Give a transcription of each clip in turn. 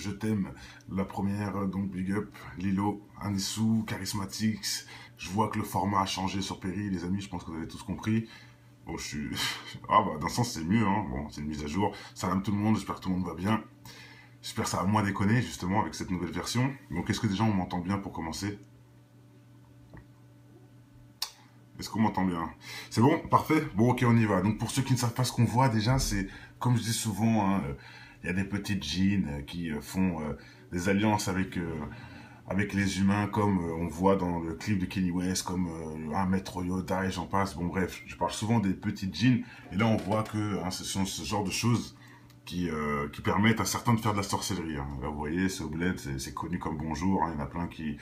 je t'aime. La première, donc big up, Lilo, Anissou, Charismatics. Je vois que le format a changé sur Perry, les amis, je pense que vous avez tous compris. Bon, je suis... Ah bah, d'un sens, c'est mieux, hein. Bon, c'est une mise à jour. Salam tout le monde, j'espère que tout le monde va bien. J'espère que ça va moins déconner, justement, avec cette nouvelle version. Donc, est-ce que déjà on m'entend bien pour commencer? Est-ce qu'on m'entend bien? C'est bon? Parfait? Bon, ok, on y va. Donc, pour ceux qui ne savent pas ce qu'on voit, déjà, c'est, comme je dis souvent, hein, il y a des petites djinns qui font des alliances avec les humains, comme on voit dans le clip de Kanye West, comme un Maître Yoda et j'en passe. Bon, bref, je parle souvent des petites djinns. Et là, on voit que hein, ce sont ce genre de choses qui permettent à certains de faire de la sorcellerie. Hein. Là, vous voyez, ce bled, c'est connu comme bonjour. Hein. Il y en a plein qui...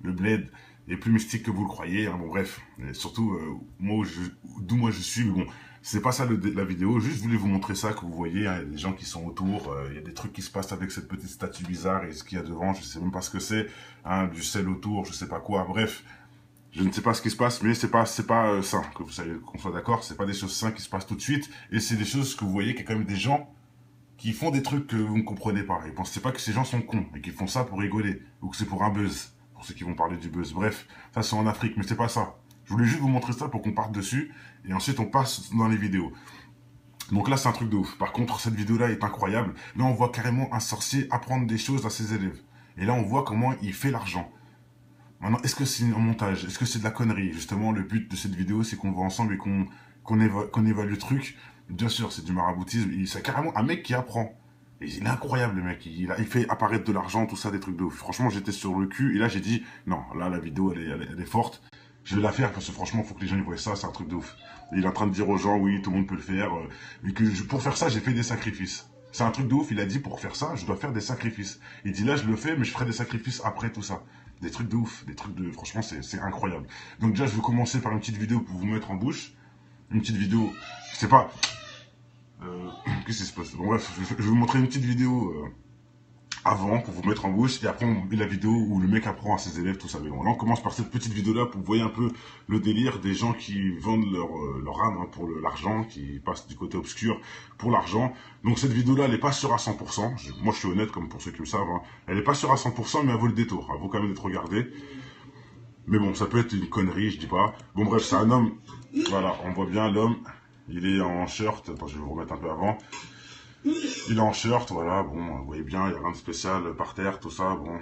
Le bled est plus mystique que vous le croyez. Hein. Bon, bref, et surtout, d'où moi je suis, mais bon, c'est pas ça la vidéo. Juste, je voulais vous montrer ça, que vous voyez. Hein. Il y a des gens qui sont autour. Il y a des trucs qui se passent avec cette petite statue bizarre et ce qu'il y a devant. Je sais même pas ce que c'est. Hein, du sel autour, je sais pas quoi. Bref. Je ne sais pas ce qui se passe, mais c'est pas sain, que vous savez, qu'on soit d'accord. C'est pas des choses saines qui se passent tout de suite. Et c'est des choses que vous voyez qu'il y a quand même des gens qui font des trucs que vous ne comprenez pas. Et pensez pas que ces gens sont cons et qu'ils font ça pour rigoler ou que c'est pour un buzz, pour ceux qui vont parler du buzz. Bref, ça c'est en Afrique, mais c'est pas ça. Je voulais juste vous montrer ça pour qu'on parte dessus et ensuite on passe dans les vidéos. Donc là c'est un truc de ouf. Par contre cette vidéo là est incroyable. Là on voit carrément un sorcier apprendre des choses à ses élèves. Et là on voit comment il fait l'argent. Maintenant, est-ce que c'est un montage? Est-ce que c'est de la connerie? Justement, le but de cette vidéo, c'est qu'on voit ensemble et qu'on évalue le truc. Bien sûr, c'est du maraboutisme. C'est carrément un mec qui apprend. Et il est incroyable, le mec. Il fait apparaître de l'argent, tout ça, des trucs de ouf. Franchement, j'étais sur le cul. Et là, j'ai dit, non, là, la vidéo, elle est forte. Je vais la faire parce que franchement, il faut que les gens y voient ça. C'est un truc de ouf. Et il est en train de dire aux gens, oui, tout le monde peut le faire. Mais pour faire ça, j'ai fait des sacrifices. C'est un truc de ouf. Il a dit, pour faire ça, je dois faire des sacrifices. Il dit, là, je le fais, mais je ferai des sacrifices après tout ça. Des trucs de ouf, des trucs de... Franchement, c'est incroyable. Donc déjà, je vais commencer par une petite vidéo pour vous mettre en bouche. Une petite vidéo... Je sais pas... Qu'est-ce qui se passe? Bon bref, je vais vous montrer une petite vidéo avant pour vous mettre en bouche. Et après, on met la vidéo où le mec apprend à ses élèves tout ça. Mais bon, là, on commence par cette petite vidéo-là pour vous voyez un peu le délire des gens qui vendent leur âme hein, pour l'argent, qui passent du côté obscur pour l'argent. Donc cette vidéo-là, elle n'est pas sûre à 100%. Moi, je suis honnête, comme pour ceux qui le savent. Hein. Elle n'est pas sûre à 100%, mais elle vaut le détour. Elle vaut quand même d'être regardée. Mais bon, ça peut être une connerie, je dis pas. Bon bref, c'est un homme. Voilà, on voit bien l'homme. Il est en shirt. Attends, je vais vous remettre un peu avant. Il est en shirt, voilà. Bon, vous voyez bien, il n'y a rien de spécial par terre, tout ça, bon.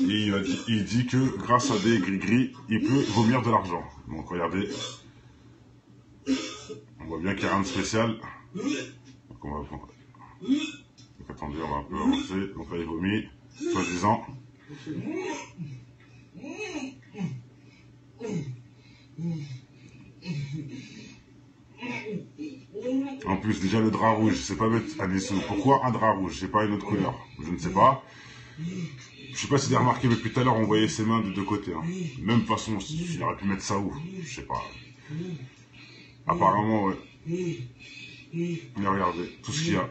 Et il dit que grâce à des gris-gris, il peut vomir de l'argent. Donc regardez. On voit bien qu'il n'y a rien de spécial. Donc, donc attendez, on va un peu avancer. Donc là, il vomit, soi-disant. En plus, déjà le drap rouge, c'est pas mettre à dessous. Pourquoi un drap rouge? C'est pas une autre couleur. Je ne sais pas. Je sais pas si vous avez remarqué, mais depuis tout à l'heure, on voyait ses mains de deux côtés. Hein. Même façon, il aurait pu mettre ça où? Je sais pas. Apparemment, ouais. Mais regardez, tout ce qu'il y a.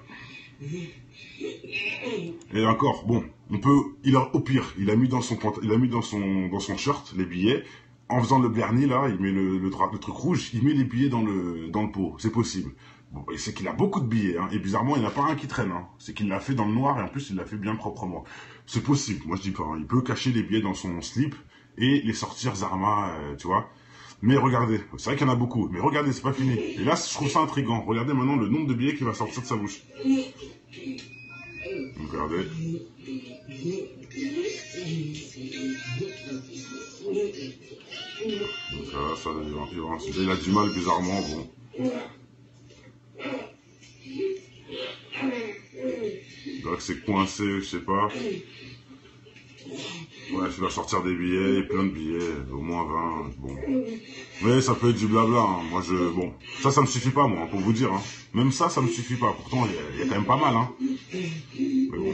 Et encore, bon, on peut, au pire, il a mis dans son shirt les billets. En faisant le vernis là, il met le truc rouge, il met les billets dans le pot. C'est possible. Bon, et c'est qu'il a beaucoup de billets, hein, et bizarrement, il n'y en a pas un qui traîne. Hein. C'est qu'il l'a fait dans le noir et en plus, il l'a fait bien proprement. C'est possible. Moi, je dis pas. Hein. Il peut cacher les billets dans son slip et les sortir Zarma, tu vois. Mais regardez, c'est vrai qu'il y en a beaucoup. Mais regardez, c'est pas fini. Et là, je trouve ça intriguant. Regardez maintenant le nombre de billets qui va sortir de sa bouche. Regardez. Donc là, ça, il a du mal bizarrement, bon. Donc c'est coincé, je sais pas. Ouais, il va sortir des billets, plein de billets, au moins 20, bon. Mais ça peut être du blabla, hein. Moi bon. Ça me suffit pas, moi, pour vous dire, hein. Même ça me suffit pas. Pourtant, il y a quand même pas mal, hein. Mais bon.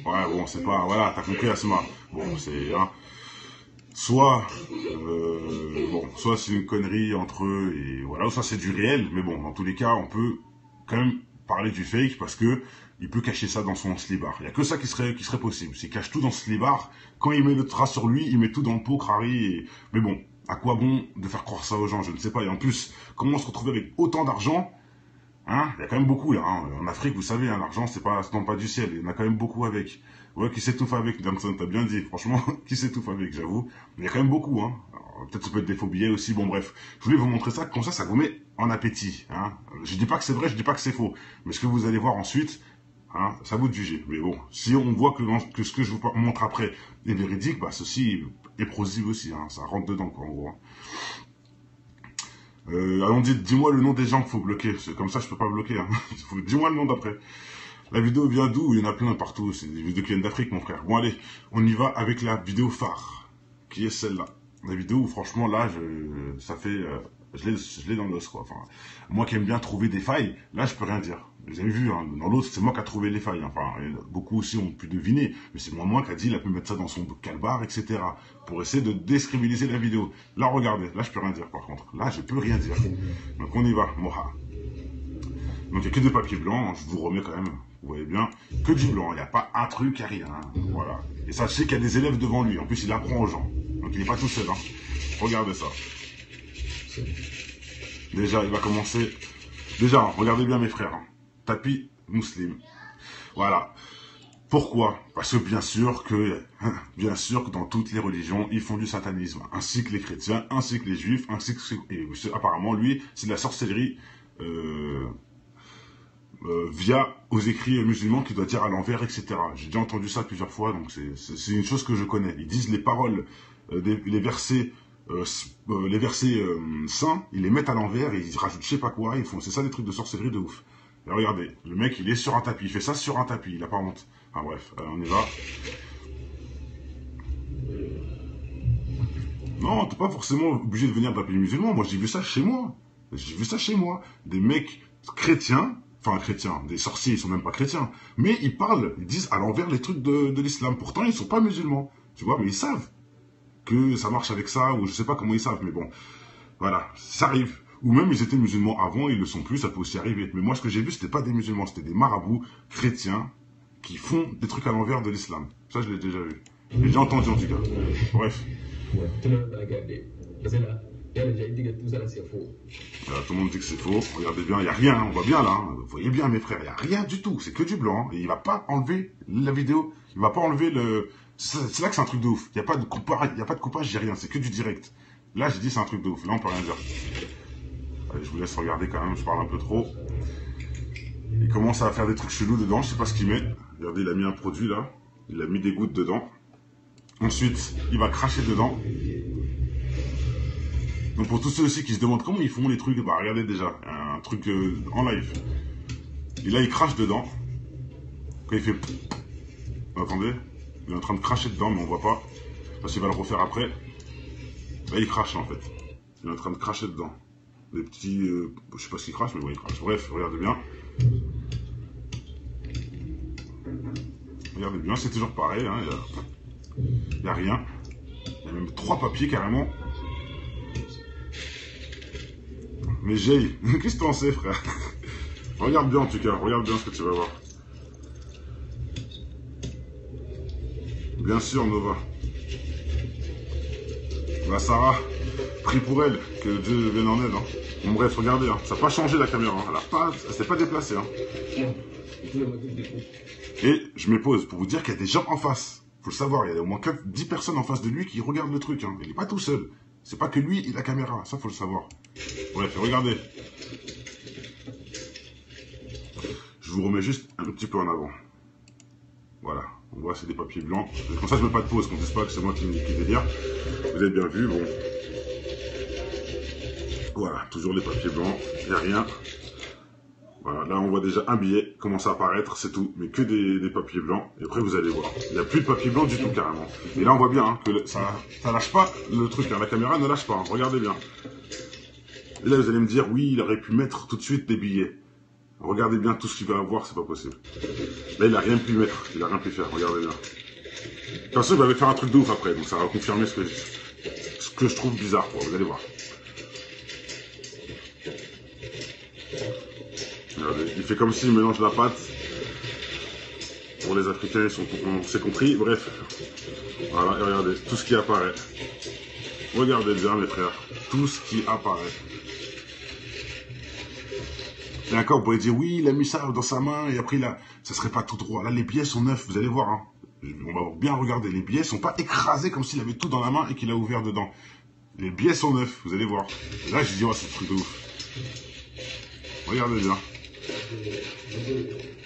Ouais, bon, c'est pas... Voilà, t'as compris, Asma. Bon, c'est... Hein, soit c'est une connerie entre eux, et voilà, soit c'est du réel, mais bon, dans tous les cas, on peut quand même parler du fake, parce que il peut cacher ça dans son slibard. Il n'y a que ça qui serait possible. S'il cache tout dans ce slibard, quand il met le trace sur lui, il met tout dans le pot, crari, et... Mais bon, à quoi bon de faire croire ça aux gens? Je ne sais pas. Et en plus, comment se retrouver avec autant d'argent Hein, il y a quand même beaucoup là. Hein. En Afrique, vous savez, hein, l'argent, ça tombe pas du ciel. Il y en a quand même beaucoup avec. Ouais, qui s'étouffe avec, Johnson, t'as bien dit. Franchement, qui s'étouffe avec, j'avoue. Mais il y a quand même beaucoup, hein. Peut-être ça peut être des faux billets aussi. Bon, bref. Je voulais vous montrer ça, comme ça vous met en appétit. Hein. Je dis pas que c'est vrai, je dis pas que c'est faux. Mais ce que vous allez voir ensuite, hein, ça vous de juger. Mais bon, si on voit que ce que je vous montre après est véridique, bah ceci est plausible aussi. Hein. Ça rentre dedans, quoi, en gros. Allons, dis-moi le nom des gens qu'il faut bloquer. C'est comme ça, je peux pas bloquer. Hein. Dis-moi le nom d'après. La vidéo vient d'où? Il y en a plein partout. C'est des vidéos qui viennent d'Afrique, mon frère. Bon, allez, on y va avec la vidéo phare, qui est celle-là. La vidéo où, franchement, là, je l'ai dans l'os, quoi. Enfin, moi qui aime bien trouver des failles, là, je peux rien dire. Vous avez vu, hein, dans l'autre, c'est moi qui a trouvé les failles. Enfin, beaucoup aussi ont pu deviner, mais c'est moi qui a dit, il a pu mettre ça dans son calbar, etc. Pour essayer de décrédibiliser la vidéo. Là, regardez, là, je peux rien dire, par contre. Là, je peux rien dire. Donc, on y va, Moha. Donc, il n'y a que des papiers blancs, je vous remets quand même, vous voyez bien, que du blanc, il n'y a pas un truc, il n'y a rien, hein, voilà. Et sachez qu'il y a des élèves devant lui, en plus il apprend aux gens, donc il n'est pas tout seul, hein. Regardez ça. Déjà, il va commencer, déjà, regardez bien mes frères, hein. Tapis musulman, voilà. Pourquoi? Parce que bien sûr que dans toutes les religions, ils font du satanisme, ainsi que les chrétiens, ainsi que les juifs, ainsi que... Et apparemment, lui, c'est de la sorcellerie... via aux écrits musulmans qui doit dire à l'envers, etc. J'ai déjà entendu ça plusieurs fois, donc c'est une chose que je connais. Ils disent les paroles, les versets saints, ils les mettent à l'envers et ils rajoutent je sais pas quoi, ils font, c'est ça des trucs de sorcellerie de ouf. Et regardez, le mec il est sur un tapis, il fait ça sur un tapis, il a pas honte. Enfin bref, on y va. Non, t'es pas forcément obligé de venir d'un pays musulman, moi j'ai vu ça chez moi. J'ai vu ça chez moi. Des mecs chrétiens, enfin chrétiens, des sorciers, ils sont même pas chrétiens, mais ils parlent, ils disent à l'envers les trucs de l'islam. Pourtant, ils sont pas musulmans, tu vois, mais ils savent que ça marche avec ça, ou je sais pas comment ils savent, mais bon, voilà, ça arrive. Ou même ils étaient musulmans avant, ils le sont plus, ça peut aussi arriver. Mais moi, ce que j'ai vu, c'était pas des musulmans, c'était des marabouts chrétiens qui font des trucs à l'envers de l'islam. Ça, je l'ai déjà vu. J'ai déjà entendu en tout cas. Bref. Voilà, tout le monde dit que c'est faux. Regardez bien, il n'y a rien, on voit bien là. Hein. Vous voyez bien mes frères, il n'y a rien du tout. C'est que du blanc. Et il ne va pas enlever la vidéo. Il ne va pas enlever le... C'est là que c'est un truc de ouf. Il n'y a pas de coupage, j'ai rien. C'est que du direct. Là, j'ai dit c'est un truc de ouf. Là, on peut rien dire. Allez, je vous laisse regarder quand même, je parle un peu trop. Il commence à faire des trucs chelous dedans, je sais pas ce qu'il met. Regardez, il a mis un produit là. Il a mis des gouttes dedans. Ensuite, il va cracher dedans. Donc pour tous ceux aussi qui se demandent comment ils font les trucs, bah regardez déjà, un truc en live. Et là il crache dedans. Quand il fait... Attendez, il est en train de cracher dedans mais on voit pas. Parce qu'il va le refaire après. Là il crache en fait. Il est en train de cracher dedans. Des petits... je sais pas ce qu'il crache mais bon il crache. Bref, regardez bien. Regardez bien, c'est toujours pareil, hein, il y a rien. Il y a même 3 papiers carrément. Mais Jay, qu'est-ce que t'en sais, frère? Regarde bien en tout cas, regarde bien ce que tu vas voir. Bien sûr, Nova. La Sarah, prie pour elle, que Dieu vienne en aide. Hein. Bon, bref, regardez, hein. Ça n'a pas changé la caméra, hein. Elle s'est pas déplacée. Hein. Et je me pose pour vous dire qu'il y a des gens en face. Faut le savoir, il y a au moins 10 personnes en face de lui qui regardent le truc. Hein. Il n'est pas tout seul. C'est pas que lui et la caméra, ça faut le savoir. Bref, regardez. Je vous remets juste un petit peu en avant. Voilà, on voit c'est des papiers blancs. Comme ça je mets pas de pause, qu'on ne dise pas que c'est moi qui délire. Vous avez bien vu, bon. Voilà, toujours les papiers blancs, il n'y a rien. Voilà, là on voit déjà un billet commencer à apparaître, c'est tout. Mais que des papiers blancs, et après vous allez voir. Il n'y a plus de papier blanc du tout carrément. Et là on voit bien hein, que ça lâche pas le truc, hein. La caméra ne lâche pas, hein. Regardez bien. Et là vous allez me dire, oui, il aurait pu mettre tout de suite des billets. Regardez bien tout ce qu'il va avoir, c'est pas possible. Là il a rien pu mettre, il a rien pu faire, regardez bien. De toute façon il va faire un truc de ouf après, donc ça va confirmer ce que je trouve bizarre, quoi. Vous allez voir. Regardez, il fait comme s'il mélange la pâte. Pour les Africains, on s'est compris. Bref, voilà, et regardez, tout ce qui apparaît. Regardez bien, mes frères, tout ce qui apparaît. Et encore, vous pourriez dire, oui, il a mis ça dans sa main, et après, là, ça serait pas tout droit. Là, les billets sont neufs, vous allez voir. Hein. On va bien regarder. Les billets sont pas écrasés comme s'il avait tout dans la main et qu'il a ouvert dedans. Les billets sont neufs, vous allez voir. Et là, j'ai dit, oh, c'est un truc de ouf. Regardez bien.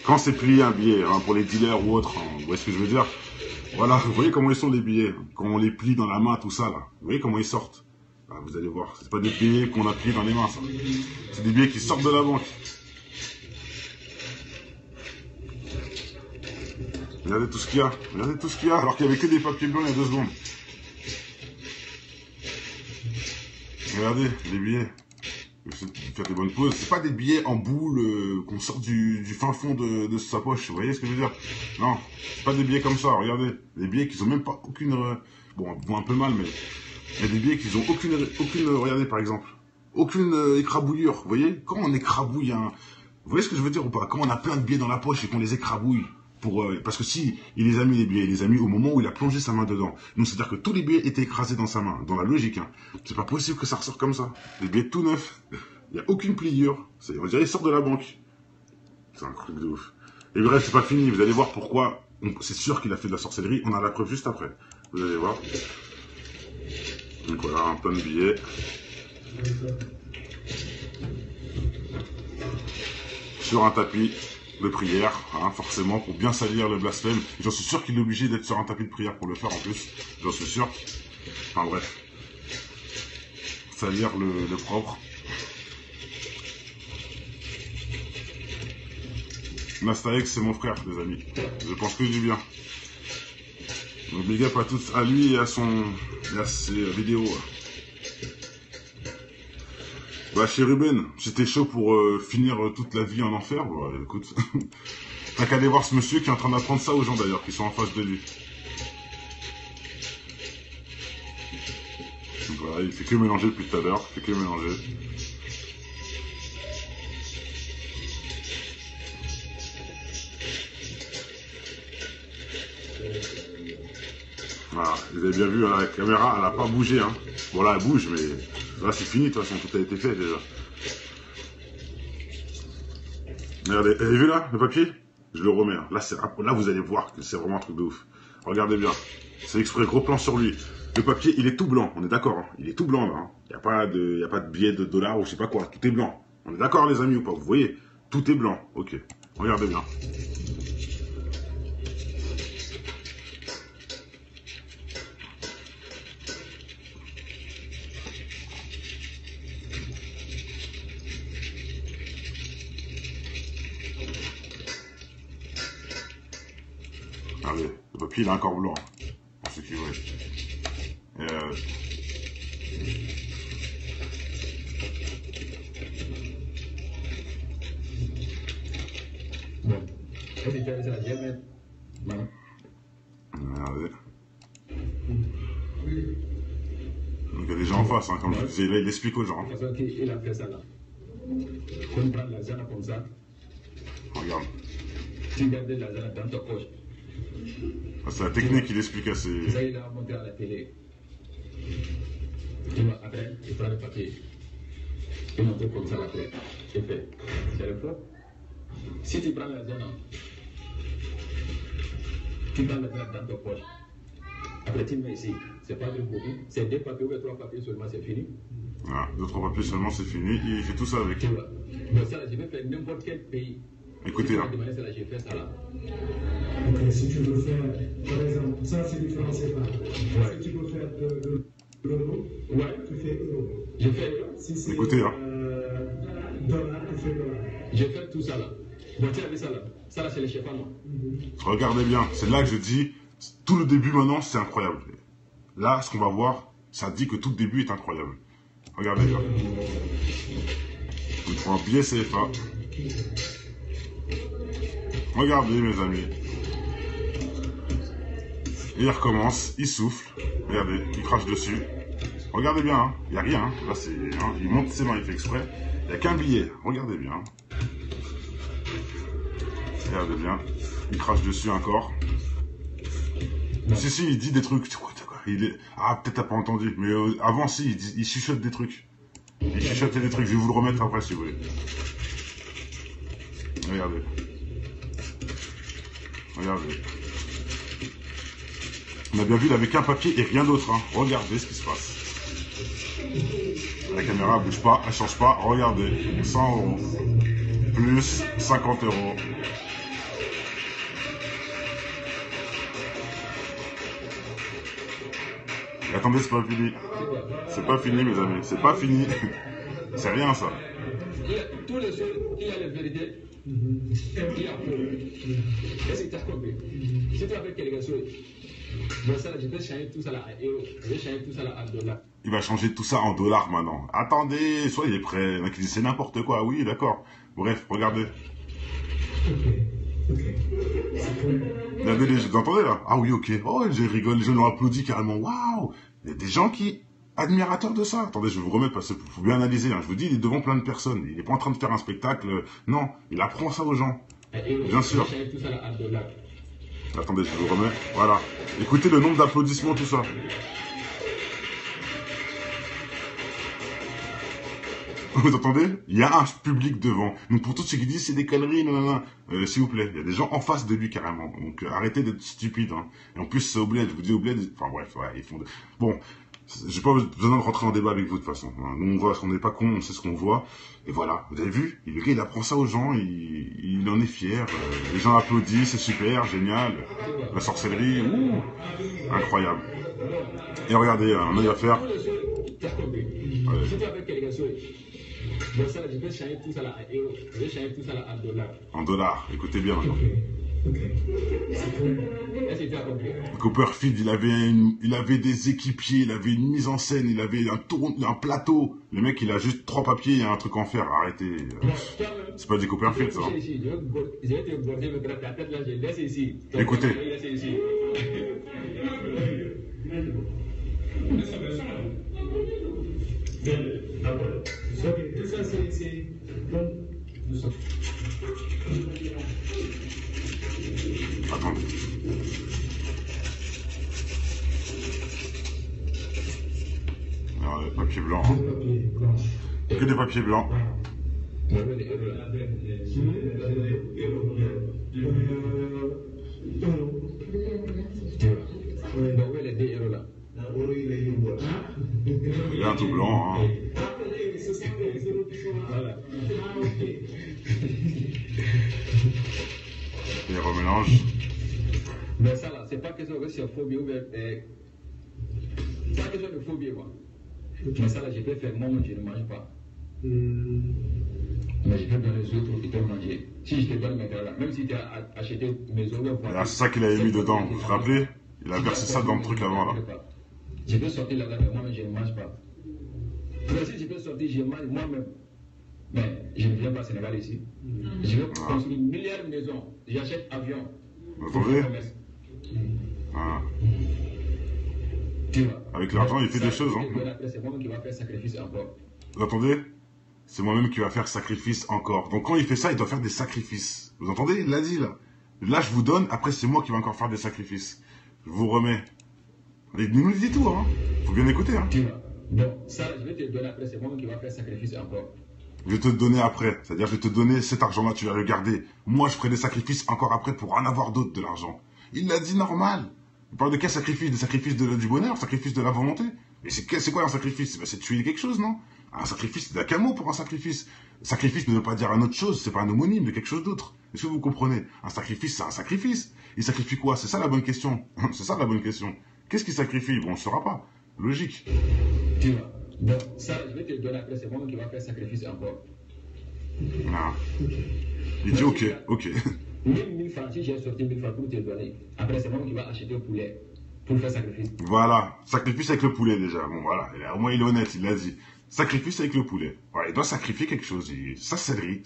Quand c'est plié un billet, hein, pour les dealers ou autres, hein, vous voyez ce que je veux dire? Voilà, vous voyez comment ils sont les billets, quand on les plie dans la main, tout ça là. Vous voyez comment ils sortent? Ah, vous allez voir, c'est pas des billets qu'on a pliés dans les mains, ça. C'est des billets qui sortent de la banque. Regardez tout ce qu'il y a, regardez tout ce qu'il y a, alors qu'il n'y avait que des papiers blancs il y a 2 secondes. Regardez, les billets. Faire des bonnes pauses. C'est pas des billets en boule qu'on sort du fin fond de sa poche. Vous voyez ce que je veux dire? Non, c'est pas des billets comme ça. Regardez, des billets qui ont même pas aucune. Bon, ils vont un peu mal, mais il y a des billets qui ont aucune. Regardez par exemple, aucune écrabouillure. Vous voyez? Quand on écrabouille un. Vous voyez ce que je veux dire ou pas? Quand on a plein de billets dans la poche et qu'on les écrabouille. Parce que si il les a mis les billets, il les a mis au moment où il a plongé sa main dedans. Donc c'est-à-dire que tous les billets étaient écrasés dans sa main, dans la logique. Hein. C'est pas possible que ça ressort comme ça. Les billets tout neufs, il n'y a aucune pliure. On dirait qu'il sort de la banque. C'est un truc de ouf. Et bref, c'est pas fini. Vous allez voir pourquoi. C'est sûr qu'il a fait de la sorcellerie. On a la preuve juste après. Vous allez voir. Donc voilà, un plein de billets. Sur un tapis de prière, hein, forcément, pour bien salir le blasphème. J'en suis sûr qu'il est obligé d'être sur un tapis de prière pour le faire en plus. J'en suis sûr. Enfin bref. Salir le propre. Nastaex, c'est mon frère, les amis. Je pense que du bien. Donc big up à tous, à lui et à ses vidéos. Bah, chez Ruben, si t'es chaud pour finir toute la vie en enfer, bah, écoute, t'as qu'à aller voir ce monsieur qui est en train d'apprendre ça aux gens d'ailleurs, qui sont en face de lui. Donc, voilà, il fait que mélanger depuis tout à l'heure, il fait que mélanger. Voilà, vous avez bien vu, hein, la caméra, elle n'a pas bougé, hein. Bon là, elle bouge, mais là c'est fini, de toute façon, tout a été fait déjà. Regardez, vous avez vu là, le papier? Je le remets. Hein. Là, vous allez voir que c'est vraiment un truc de ouf. Regardez bien. C'est exprès, gros plan sur lui. Le papier, il est tout blanc, on est d'accord. Hein. Il est tout blanc là. Hein. Il n'y a pas de billet de dollars ou je sais pas quoi. Tout est blanc. On est d'accord les amis ou pas? Vous voyez? Tout est blanc. Ok. Regardez bien. Regardez, le papier il est encore blanc. Pour ceux qui voient. Regardez. Donc il y a des gens en face, hein, comme je disais, là il explique aux gens. Il a fait ça là. On prend l'argent comme ça. Regarde. Tu gardes l'argent dans ta poche. C'est la technique qu'il explique à ses... Ça, il a montré à la télé. Tu vois, après, il prend le papier. Il montre comme ça après. Il fait. C'est le faux. Si tu prends l'argent, tu prends l'argent dans ta poche. Après, tu mets ici. C'est pas de beaucoup. C'est 2 papiers ou 3 papiers seulement, c'est fini. Voilà, 2-3 papiers seulement, c'est fini. Il fait tout ça avec. Tu vois. Mais ça, je vais faire n'importe quel pays. Écoutez là. J'ai fait ça là. Ok, si tu veux faire, par exemple, ça c'est différent, c'est pas. Ouais. Si tu veux faire de l'euro, ouais. Tu fais euro. Je fais euro. Si c'est écoutez là. Dollar, tu fais dollar. Je fais tout ça là. Bon, tu as vu ça là. Ça là, c'est le chef à moi. Regardez bien, c'est là que je dis, tout le début maintenant, c'est incroyable. Là, ce qu'on va voir, ça dit que tout le début est incroyable. Regardez bien. On prend un billet CFA. Regardez mes amis. Et il recommence, il souffle. Regardez, il crache dessus. Regardez bien, hein. Il n'y a rien. Hein. Là, c'est, hein. Il monte ses mains, il fait exprès. Il n'y a qu'un billet. Regardez bien. Regardez bien. Il crache dessus encore. Si, il dit des trucs. Ah, peut-être t'as pas entendu. Mais avant, si, il chuchote des trucs. Il chuchotait des trucs. Je vais vous le remettre après si vous voulez. Regardez. Regardez. On a bien vu, il avait qu'un papier et rien d'autre. Hein. Regardez ce qui se passe. La caméra bouge pas, elle change pas. Regardez. 100 euros. Plus 50 euros. Et attendez, c'est pas fini. C'est pas fini, mes amis. C'est pas fini. C'est rien, ça. Tous les jours, il y a les vérités. Il y a faux. Est-ce que tu as compris? Si tu as fait quelque chose, je vais changer tout ça là à euros. Je vais changer tout ça là à dollars. Il va changer tout ça en dollars maintenant. Attendez, soyez prêts. Il y en a qui disent c'est n'importe quoi. Oui, d'accord. Bref, regardez. Regardez, vous entendez là? Ah oui, ok. Oh, je rigole, les gens ont applaudi carrément. Waouh! Il y a des gens qui admirateurs de ça. Attendez, je vais vous remettre parce qu'il faut bien analyser. Hein. Je vous dis, il est devant plein de personnes. Il n'est pas en train de faire un spectacle. Non, il apprend ça aux gens. Bien sûr. Attendez, je vous remets. Voilà. Écoutez le nombre d'applaudissements, tout ça. Vous entendez? Il y a un public devant. Donc pour tous ceux qui disent c'est des conneries, non, s'il vous plaît, il y a des gens en face de lui carrément. Donc arrêtez d'être stupide. Hein. Et en plus c'est au bled, je vous dis au bled. Enfin bref, ouais, ils font. Bon, j'ai pas besoin de rentrer en débat avec vous de toute façon. Hein. Nous on voit, on n'est pas con, on sait ce qu'on voit. Et voilà, vous avez vu, il apprend ça aux gens, il en est fier. Les gens applaudissent, c'est super, génial. La sorcellerie, incroyable. Et regardez, on va faire. Je vais changer tout ça là à euros. Je vais changer tout ça là à dollars. En dollars, écoutez bien maintenant. Est-ce que tu as compris? Copperfield, il avait des équipiers, il avait une mise en scène, il avait un plateau. Le mec, il a juste 3 papiers et un truc en fer. Arrêtez. C'est pas du Copperfield, ça. Je vais te border le bras, ta tête là, je laisse ici. Écoutez. Ok, tout ça c'est bon. Attendez. Alors, papier blanc. Hein. Que des papiers blancs. Il y a un tout blanc. Hein. Et remélange. Mais ça là, c'est pas question que c'est phobie ou bien. C'est pas question de phobie, quoi. Mais ça là, je peux faire moi-même, je ne mange pas. Mais je peux donner les autres qui peuvent manger. Si je te donne mes gars là, même si tu as acheté mes autres. C'est ça qu'il avait mis dedans. Vous vous rappelez? Il a versé ça dans le truc avant là. Je peux sortir là-bas, mais moi-même, je ne mange pas. Mais si je peux sortir, je mange moi-même. Mais je ne viens pas au Sénégal ici. Je veux construire 1 milliard de maisons. J'achète avion. Vous entendez? Avec l'argent, il fait des choses. Hein. C'est moi-même qui va faire sacrifice encore. Vous entendez? C'est moi-même qui va faire sacrifice encore. Donc quand il fait ça, il doit faire des sacrifices. Vous entendez? Il l'a dit là. Là, je vous donne. Après, c'est moi qui vais encore faire des sacrifices. Je vous remets. Il nous dit tout. Hein. Faut bien écouter. Hein. Bon, ça, je vais te donner après. C'est moi-même qui va faire sacrifice encore. Je vais te donner après. C'est-à-dire, je vais te donner cet argent-là, tu vas le garder. Moi, je ferai des sacrifices encore après pour en avoir d'autres de l'argent. Il l'a dit normal. Il parle de quel sacrifice? Des sacrifices du bonheur, sacrifice de la volonté. Mais c'est quoi un sacrifice? C'est tuer quelque chose, non? Un sacrifice, il n'y a qu'un mot pour un sacrifice. Sacrifice ne veut pas dire une autre chose, c'est pas un homonyme de quelque chose d'autre. Est-ce que vous comprenez? Un sacrifice, c'est un sacrifice. Il sacrifie quoi? C'est ça la bonne question. C'est ça la bonne question. Qu'est-ce qu'il sacrifie? Bon, on ne saura pas. Logique. Tu vois. Bon, ça, je vais te donner après, c'est moi qui va faire sacrifice encore. Non. Il dit ok. 1000 francs, si j'ai sorti 1000 francs pour te donner, après c'est moi qui va acheter le poulet pour faire sacrifice. Voilà, sacrifice avec le poulet déjà. Bon voilà, au moins il est honnête, il l'a dit. Sacrifice avec le poulet. Voilà, il doit sacrifier quelque chose. Sorcellerie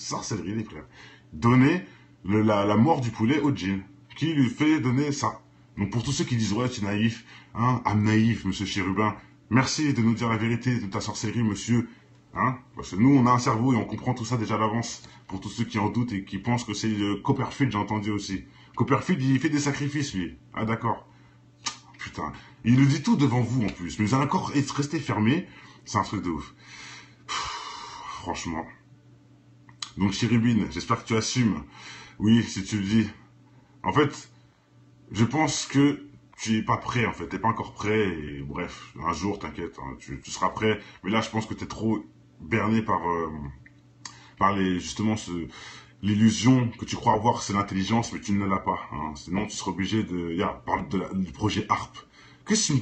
les frères. Donner la mort du poulet au djinn. Qui lui fait donner ça? Donc pour tous ceux qui disent ouais tu es naïf, hein, naïf monsieur Chérubin, merci de nous dire la vérité de ta sorcellerie monsieur. Hein, parce que nous on a un cerveau et on comprend tout ça déjà à l'avance. Pour tous ceux qui en doutent et qui pensent que c'est Copperfield, j'ai entendu aussi. Copperfield il fait des sacrifices lui. Ah d'accord. Putain, il le dit tout devant vous en plus. Mais vous allez encore rester fermé. C'est un truc de ouf. Franchement. Donc, Chérubine, j'espère que tu assumes. Oui, si tu le dis. En fait, je pense que tu es pas prêt, en fait. T'es pas encore prêt. Et bref, un jour, t'inquiète, hein, tu seras prêt. Mais là, je pense que tu es trop berné par justement, l'illusion que tu crois avoir, c'est l'intelligence, mais tu ne l'as pas. Hein. Sinon, tu seras obligé de... parle du projet HARP. Qu'est-ce que...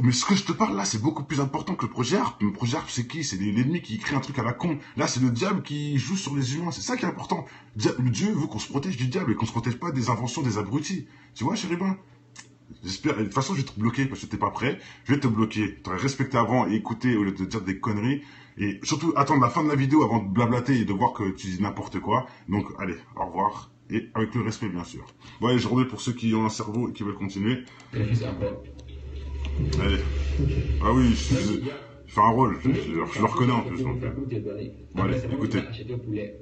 Mais ce que je te parle là, c'est beaucoup plus important que le projet HARP. Le projet HARP, c'est qui? C'est l'ennemi qui crée un truc à la con. Là, c'est le diable qui joue sur les humains. C'est ça qui est important. Dieu veut qu'on se protège du diable et qu'on se protège pas des inventions des abrutis. Tu vois, chérubin? J'espère. De toute façon, je vais te bloquer parce que t'es pas prêt. Je vais te bloquer. T'aurais respecté avant et écouté au lieu de dire des conneries. Et surtout, attendre la fin de la vidéo avant de blablater et de voir que tu dis n'importe quoi. Donc, allez, au revoir. Et avec le respect, bien sûr. Bon, allez, je remets pour ceux qui ont un cerveau et qui veulent continuer. Allez. Ah oui, je fais un rôle. Je le reconnais en plus. Donc. Bon, allez, écoutez. Poulet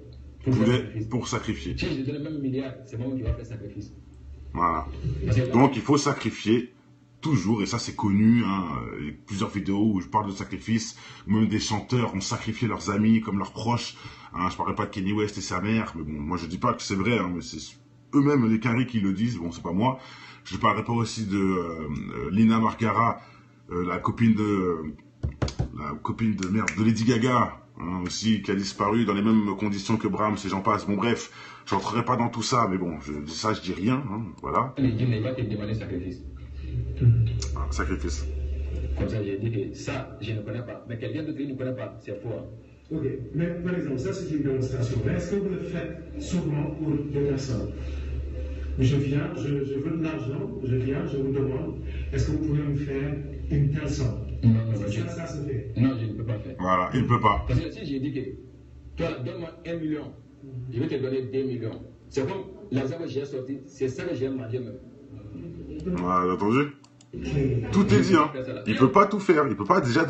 pour sacrifier. Si je donne même un milliard, c'est moi qui va faire sacrifice. Voilà. Donc, il faut sacrifier toujours, et ça c'est connu, hein, il y a plusieurs vidéos où je parle de sacrifice, même des chanteurs ont sacrifié leurs amis comme leurs proches. Hein, je parlerai pas de Kanye West et sa mère, mais bon, moi je dis pas que c'est vrai, hein, mais c'est eux-mêmes les carrés qui le disent, bon c'est pas moi. Je parlerai pas aussi de Lina Margara, la copine de merde, de Lady Gaga, hein, aussi, qui a disparu dans les mêmes conditions que Brahms et j'en passe. Bon bref, je rentrerai pas dans tout ça, mais bon, je dis rien, hein, voilà. Les dieux n'ont pas te demander sacrifice. Ah, sacrifice. Comme ça, j'ai dit que ça, je ne connais pas. Mais quelqu'un d'autre qui ne connaît pas, c'est faux. Ok, mais par exemple, ça c'est une démonstration. Mais est-ce que vous le faites souvent pour des personnes? Je viens, je veux de l'argent, je viens, je vous demande, est-ce que vous pouvez me faire une telle somme? Non, ça se fait. Non, je ne peux pas faire. Voilà, il ne peut pas. Parce que si j'ai dit que, toi, donne-moi 1 million, je vais te donner 2 millions. C'est comme l'argent que j'ai sorti, c'est ça que j'ai mangé même. Voilà, entendu? Tout est dit, hein. Il peut pas tout faire. Il peut pas déjà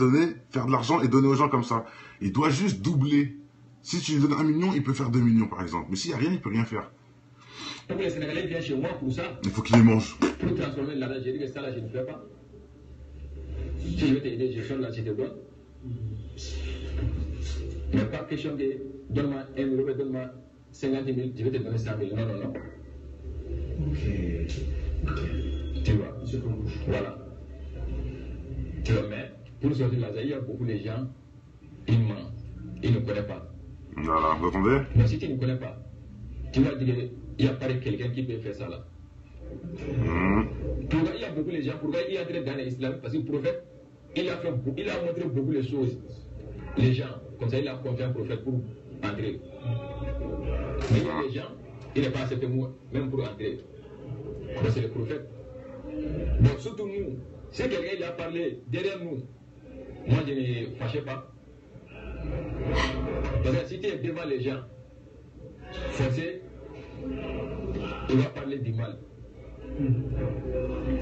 faire de l'argent et donner aux gens comme ça. Il doit juste doubler. Si tu lui donnes 1 million, il peut faire 2 millions, par exemple. Mais s'il n'y a rien, il peut rien faire. Donc les Sénégalais viennent chez moi pour ça. Il faut qu'il les mange. Pour transformer l'argent, j'ai dit que ça là, je ne fais pas. Si je vais t'aider, je sonne là, je te donne. Mais pas question de donne-moi 1 euro, donne-moi 50 000, je vais te donner 100 000. Non, non, non. Ok. Tu vois, voilà. Tu vois, mais pour sortir de l'argent, il y a beaucoup de gens, ils mentent, ils ne connaissent pas. Voilà, vous entendez? Mais si tu ne connais pas, tu vas dire qu'il n'y a pas quelqu'un qui peut faire ça là. Pourquoi il y a beaucoup de gens, pourquoi il est entré dans l'islam? Parce que le prophète, il a montré beaucoup de choses. Les gens, comme ça, il a confié un prophète pour entrer. Mais il y a des gens, il n'est pas accepté même pour entrer. Donc c'est le prophète. Donc surtout nous, si quelqu'un il a parlé derrière nous, moi je ne fâchais pas. Parce que si tu es devant les gens, forcé, il va parler du mal.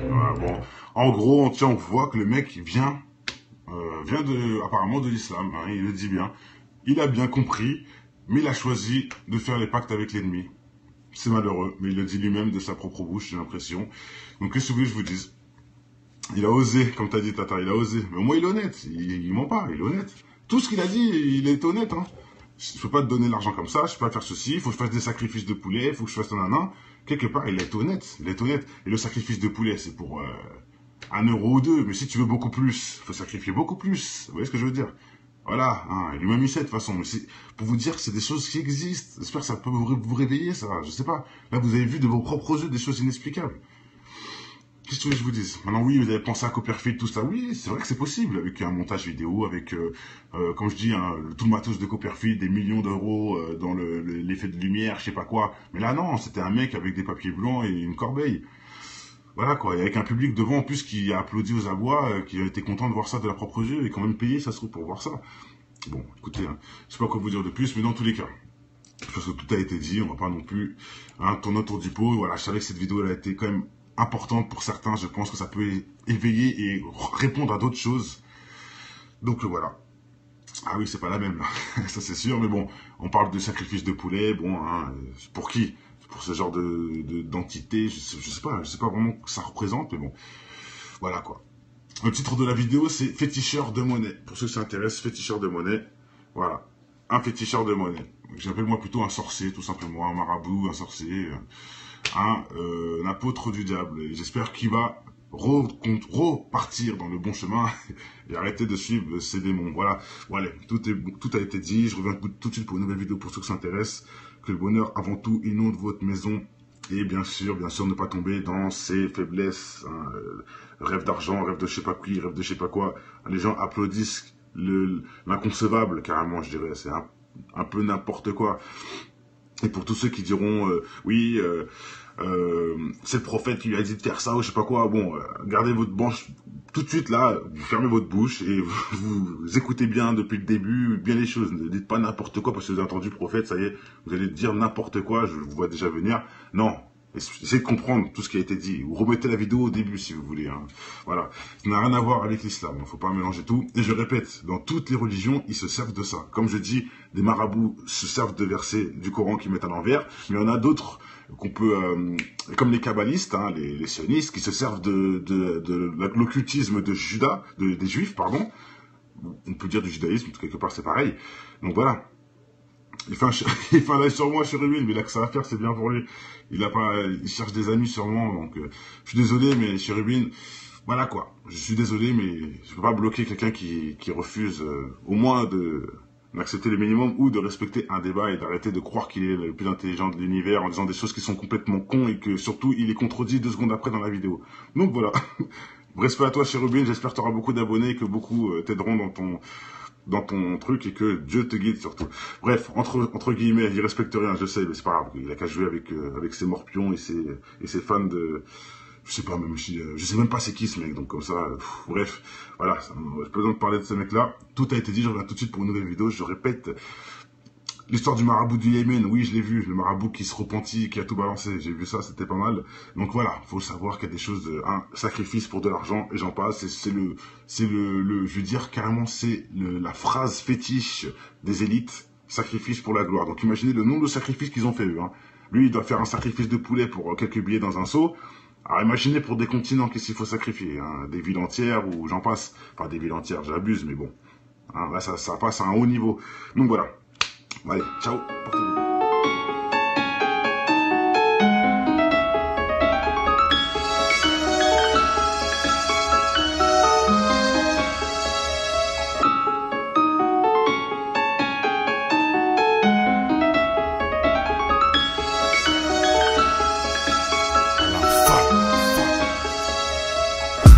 Voilà, bon. En gros, on voit que le mec vient apparemment de l'islam, hein, il le dit bien. Il a bien compris, mais il a choisi de faire les pactes avec l'ennemi. C'est malheureux, mais il le dit lui-même de sa propre bouche, j'ai l'impression. Donc, qu'est-ce que vous voulez que je vous dise? Il a osé, comme t'as dit, Tata, il a osé. Mais au moins, il est honnête. Il ment pas, il est honnête. Tout ce qu'il a dit, il est honnête. Hein. Je peux pas te donner l'argent comme ça, je peux pas faire ceci, il faut que je fasse des sacrifices de poulet, il faut que je fasse un. Quelque part, il est honnête. Il est honnête. Et le sacrifice de poulet, c'est pour 1 euro ou 2. Mais si tu veux beaucoup plus, il faut sacrifier beaucoup plus. Vous voyez ce que je veux dire? Voilà, hein, il lui-même il sait de toute façon. Mais pour vous dire que c'est des choses qui existent. J'espère que ça peut vous réveiller, ça. Je sais pas. Là, vous avez vu de vos propres yeux des choses inexplicables. Qu'est-ce que je vous dise? Maintenant, oui, vous avez pensé à Copperfield, tout ça. Oui, c'est vrai que c'est possible. Avec un montage vidéo, avec, comme je dis, hein, tout le matos de Copperfield, des millions d'euros dans l'effet de lumière, je sais pas quoi. Mais là, non, c'était un mec avec des papiers blancs et une corbeille. Voilà quoi, et avec un public devant en plus qui a applaudi aux abois, qui a été content de voir ça de leurs propres yeux et quand même payé, ça se trouve, pour voir ça. Bon, écoutez, hein, je sais pas quoi vous dire de plus, mais dans tous les cas, je pense que tout a été dit, on va pas non plus tourner autour du pot. Voilà, je savais que cette vidéo elle a été quand même importante pour certains, je pense que ça peut éveiller et répondre à d'autres choses. Donc voilà. Ah oui, c'est pas la même, là. Ça c'est sûr, mais bon, on parle de sacrifice de poulet, bon, hein, pour qui? Pour ce genre d'entité, je sais pas vraiment ce que ça représente, mais bon, voilà quoi. Le titre de la vidéo, c'est féticheur de monnaie. Pour ceux qui s'intéressent, féticheur de monnaie, voilà. un féticheur de monnaie. J'appelle moi plutôt un sorcier, tout simplement, un marabout, un sorcier, un apôtre du diable. Et j'espère qu'il va repartir dans le bon chemin et arrêter de suivre ces démons. Voilà, tout a été dit. Je reviens tout de suite pour une nouvelle vidéo pour ceux qui s'intéressent. Que le bonheur, avant tout, inonde votre maison. Et bien sûr, ne pas tomber dans ces faiblesses. Hein, rêve d'argent, rêve de je sais pas qui, rêve de je sais pas quoi. Les gens applaudissent l'inconcevable, carrément, je dirais. C'est un peu n'importe quoi. Et pour tous ceux qui diront, oui, c'est le prophète qui lui a dit de faire ça ou je sais pas quoi, bon, gardez votre bouche tout de suite là, vous fermez votre bouche et vous écoutez bien depuis le début, bien les choses. Ne dites pas n'importe quoi parce que vous avez entendu le prophète, ça y est, vous allez dire n'importe quoi, je vous vois déjà venir. Non, essayez de comprendre tout ce qui a été dit. Vous remettez la vidéo au début si vous voulez. Hein. Voilà, ça n'a rien à voir avec l'islam, il ne faut pas mélanger tout. Et je répète, dans toutes les religions, ils se servent de ça. Comme je dis, des marabouts se servent de versets du Coran qu'ils mettent à l'envers, mais il y en a d'autres qu'on peut, comme les kabbalistes, hein, les sionistes, qui se servent de l'occultisme de Judas, des Juifs, pardon. On peut dire du judaïsme, quelque part c'est pareil. Donc voilà. Il fait un live sur moi, Chérubin, mais il a que ça à faire, c'est bien pour lui. Il cherche des amis sûrement, donc je suis désolé, mais Chérubin, voilà quoi. Je suis désolé, mais je peux pas bloquer quelqu'un qui refuse au moins d'accepter le minimum ou de respecter un débat et d'arrêter de croire qu'il est le plus intelligent de l'univers en disant des choses qui sont complètement cons et que surtout il est contredit 2 secondes après dans la vidéo. Donc voilà. Respect à toi, Chérubin, j'espère que tu auras beaucoup d'abonnés et que beaucoup t'aideront dans ton truc et que Dieu te guide surtout. Bref, entre guillemets, il respecte rien, je sais, mais c'est pas grave. Il a qu'à jouer avec ses morpions et ses fans de... Je sais pas, je sais même pas c'est qui ce mec, donc comme ça, bref, voilà, j'ai pas besoin de parler de ce mec-là. Tout a été dit, je reviens tout de suite pour une nouvelle vidéo, je répète. L'histoire du marabout du Yémen, oui, je l'ai vu, le marabout qui se repentit, qui a tout balancé, j'ai vu ça, c'était pas mal. Donc voilà, faut savoir qu'il y a des choses, un sacrifice pour de l'argent, et j'en passe, je veux dire, carrément, c'est la phrase fétiche des élites, sacrifice pour la gloire. Donc imaginez le nombre de sacrifices qu'ils ont fait, eux, hein. Lui, il doit faire un sacrifice de poulet pour quelques billets dans un seau. Alors imaginez pour des continents qu'est-ce qu'il faut sacrifier, hein, des villes entières ou j'en passe. Enfin des villes entières, j'abuse, mais bon. Hein, là ça passe à un haut niveau. Donc voilà. Allez, ciao, portez-vous.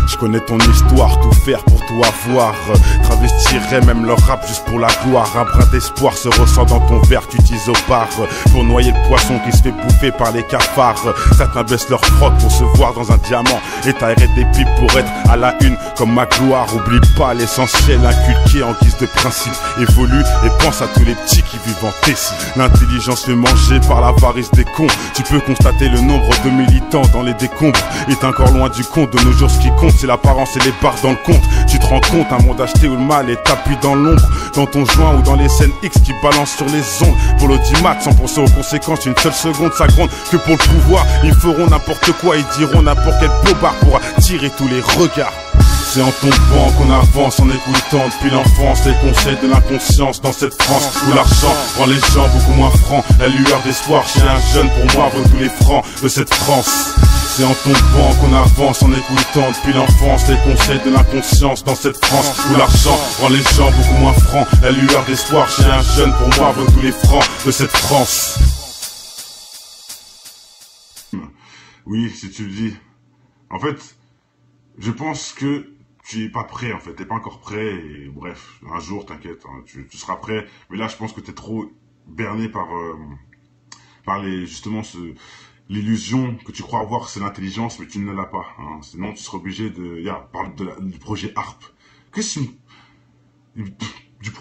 Je connais ton histoire, tout faire pour tout avoir. Travestirais même leur rap juste pour la gloire. Un brin d'espoir se ressent dans ton verre, tu utilises au bar pour noyer le poisson qui se fait bouffer par les cafards. Certains baissent leur froc pour se voir dans un diamant et t'arrêtes des pipes pour être à la une comme ma gloire. Oublie pas l'essentiel inculqué en guise de principe. Évolue et pense à tous les petits qui vivent en Tessie. L'intelligence fait manger par l'avarice des cons. Tu peux constater le nombre de militants dans les décombres est encore loin du compte. De nos jours ce qui compte c'est l'apparence et les barres dans le compte. Tu te rends compte, un monde acheté où le mal est tapis dans l'ombre, dans ton joint ou dans les scènes X qui balancent sur les ondes. Pour l'audimat, sans penser aux conséquences, une seule seconde ça gronde. Que pour le pouvoir, ils feront n'importe quoi, ils diront n'importe quel bobard pour attirer tous les regards. C'est en tombant qu'on avance en écoutant depuis l'enfance les conseils de l'inconscience dans cette France où l'argent rend les gens beaucoup moins francs. La lueur d'espoir chez un jeune pour moi vaut tous les francs de cette France. C'est en tombant qu'on avance en écoutant depuis l'enfance les conseils de l'inconscience dans cette France où l'argent rend les gens beaucoup moins francs. La lueur d'espoir chez un jeune pour moi vaut tous les francs de cette France. Oui, si tu le dis. En fait, je pense que tu es pas prêt en fait, t'es pas encore prêt et bref, un jour t'inquiète, hein, tu seras prêt. Mais là je pense que t'es trop berné par justement l'illusion que tu crois avoir, c'est l'intelligence, mais tu ne l'as pas. Hein. Sinon tu seras obligé parle du projet HARP.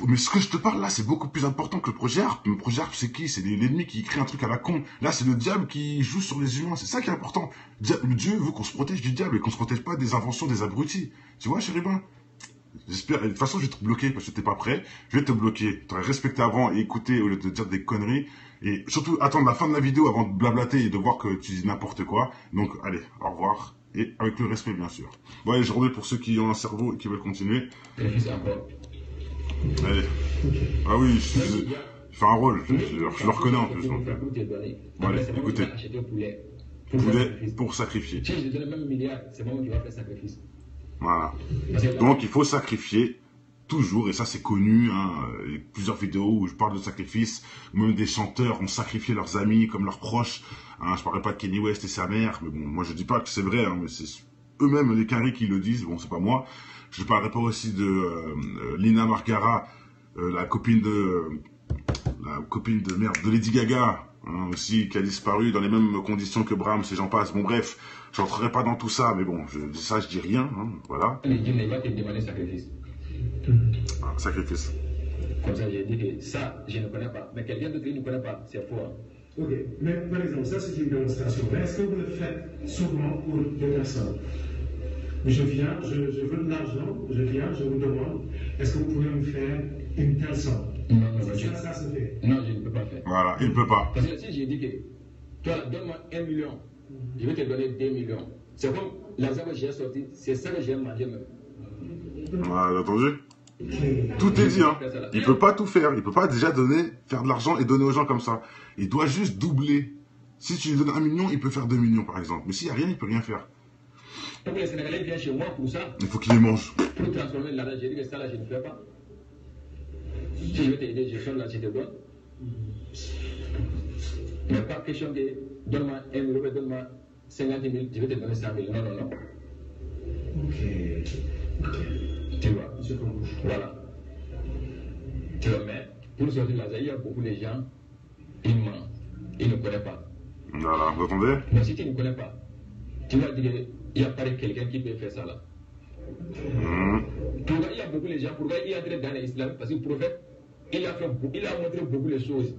Mais ce que je te parle là, c'est beaucoup plus important que le projet HARP. Le projet HARP, c'est qui? C'est l'ennemi qui crée un truc à la con. Là, c'est le diable qui joue sur les humains. C'est ça qui est important. Le Dieu veut qu'on se protège du diable et qu'on se protège pas des inventions des abrutis. Tu vois, Chérubin? J'espère. De toute façon, je vais te bloquer parce que t'es pas prêt. Je vais te bloquer. Tu aurais respecté avant et écouté au lieu de dire des conneries. Et surtout, attendre la fin de la vidéo avant de blablater et de voir que tu dis n'importe quoi. Donc, allez, au revoir. Et avec le respect, bien sûr. Bon, allez, je remets pour ceux qui ont un cerveau et qui veulent continuer. Allez. Ah oui, je fais un rôle, je le reconnais en plus. Donc. Bon, allez, écoutez. Poulet pour sacrifier. Si je te donne même un milliard, c'est moi qui va faire sacrifice. Voilà. Donc il faut sacrifier toujours, et ça c'est connu, hein, il y a plusieurs vidéos où je parle de sacrifice, même des chanteurs ont sacrifié leurs amis comme leurs proches. Hein, je ne parlerai pas de Kanye West et sa mère, mais bon, moi je dis pas que c'est vrai, hein, mais c'est eux-mêmes les caries qui le disent, bon c'est pas moi. Je ne parlerai pas aussi de Lina Margara, la copine de merde, de Lady Gaga, hein, aussi, qui a disparu dans les mêmes conditions que Brahms et j'en passe. Bon bref, je n'entrerai pas dans tout ça, mais bon, je dis ça, je dis rien, hein, voilà. Les djinns, il va te demander sacrifice. Ah, sacrifice. Comme ça, j'ai dit que ça, je ne connais pas. Mais quelqu'un d'autre qui ne connaît pas, c'est faux. Hein. Ok, mais par exemple, ça c'est une démonstration. Mais est-ce que vous le faites souvent pour des personnes? Je viens, je veux de l'argent, je viens, je vous demande, est-ce que vous pouvez me faire une telle somme? Non, Ça se fait. Non, je ne peux pas faire. Voilà, il ne peut pas. Parce que si j'ai dit que, toi, donne-moi 1 million, je vais te donner 2 millions. C'est comme l'argent que j'ai sorti, c'est ça que j'ai mangé même. Voilà, entendu? Tout est dit, hein. Il peut pas tout faire. Il peut pas déjà faire de l'argent et donner aux gens comme ça. Il doit juste doubler. Si tu lui donnes 1 million, il peut faire 2 millions, par exemple. Mais s'il n'y a rien, il peut rien faire. Donc les Sénégalais viennent chez moi pour ça. Il faut qu'il les mange. Pour transformer l'argent, j'ai dit que ça là, je ne fais pas. Si je vais t'aider, je sonne là, je te donne. Mais pas question de donne-moi 1 million, donne-moi 50 000, je vais te donner 100 000. Non, non, non. Ok. Tu vois, voilà. Tu vois, mais pour sortir l'argent, il y a beaucoup de gens, ils mentent, ils ne connaissent pas. Voilà, vous entendez? Mais si tu ne connais pas, tu vas dire il n'y a pas quelqu'un qui peut faire ça là. Pourquoi il y a beaucoup de gens, pourquoi il est entré dans l'islam? Parce que le prophète, il a montré beaucoup de choses.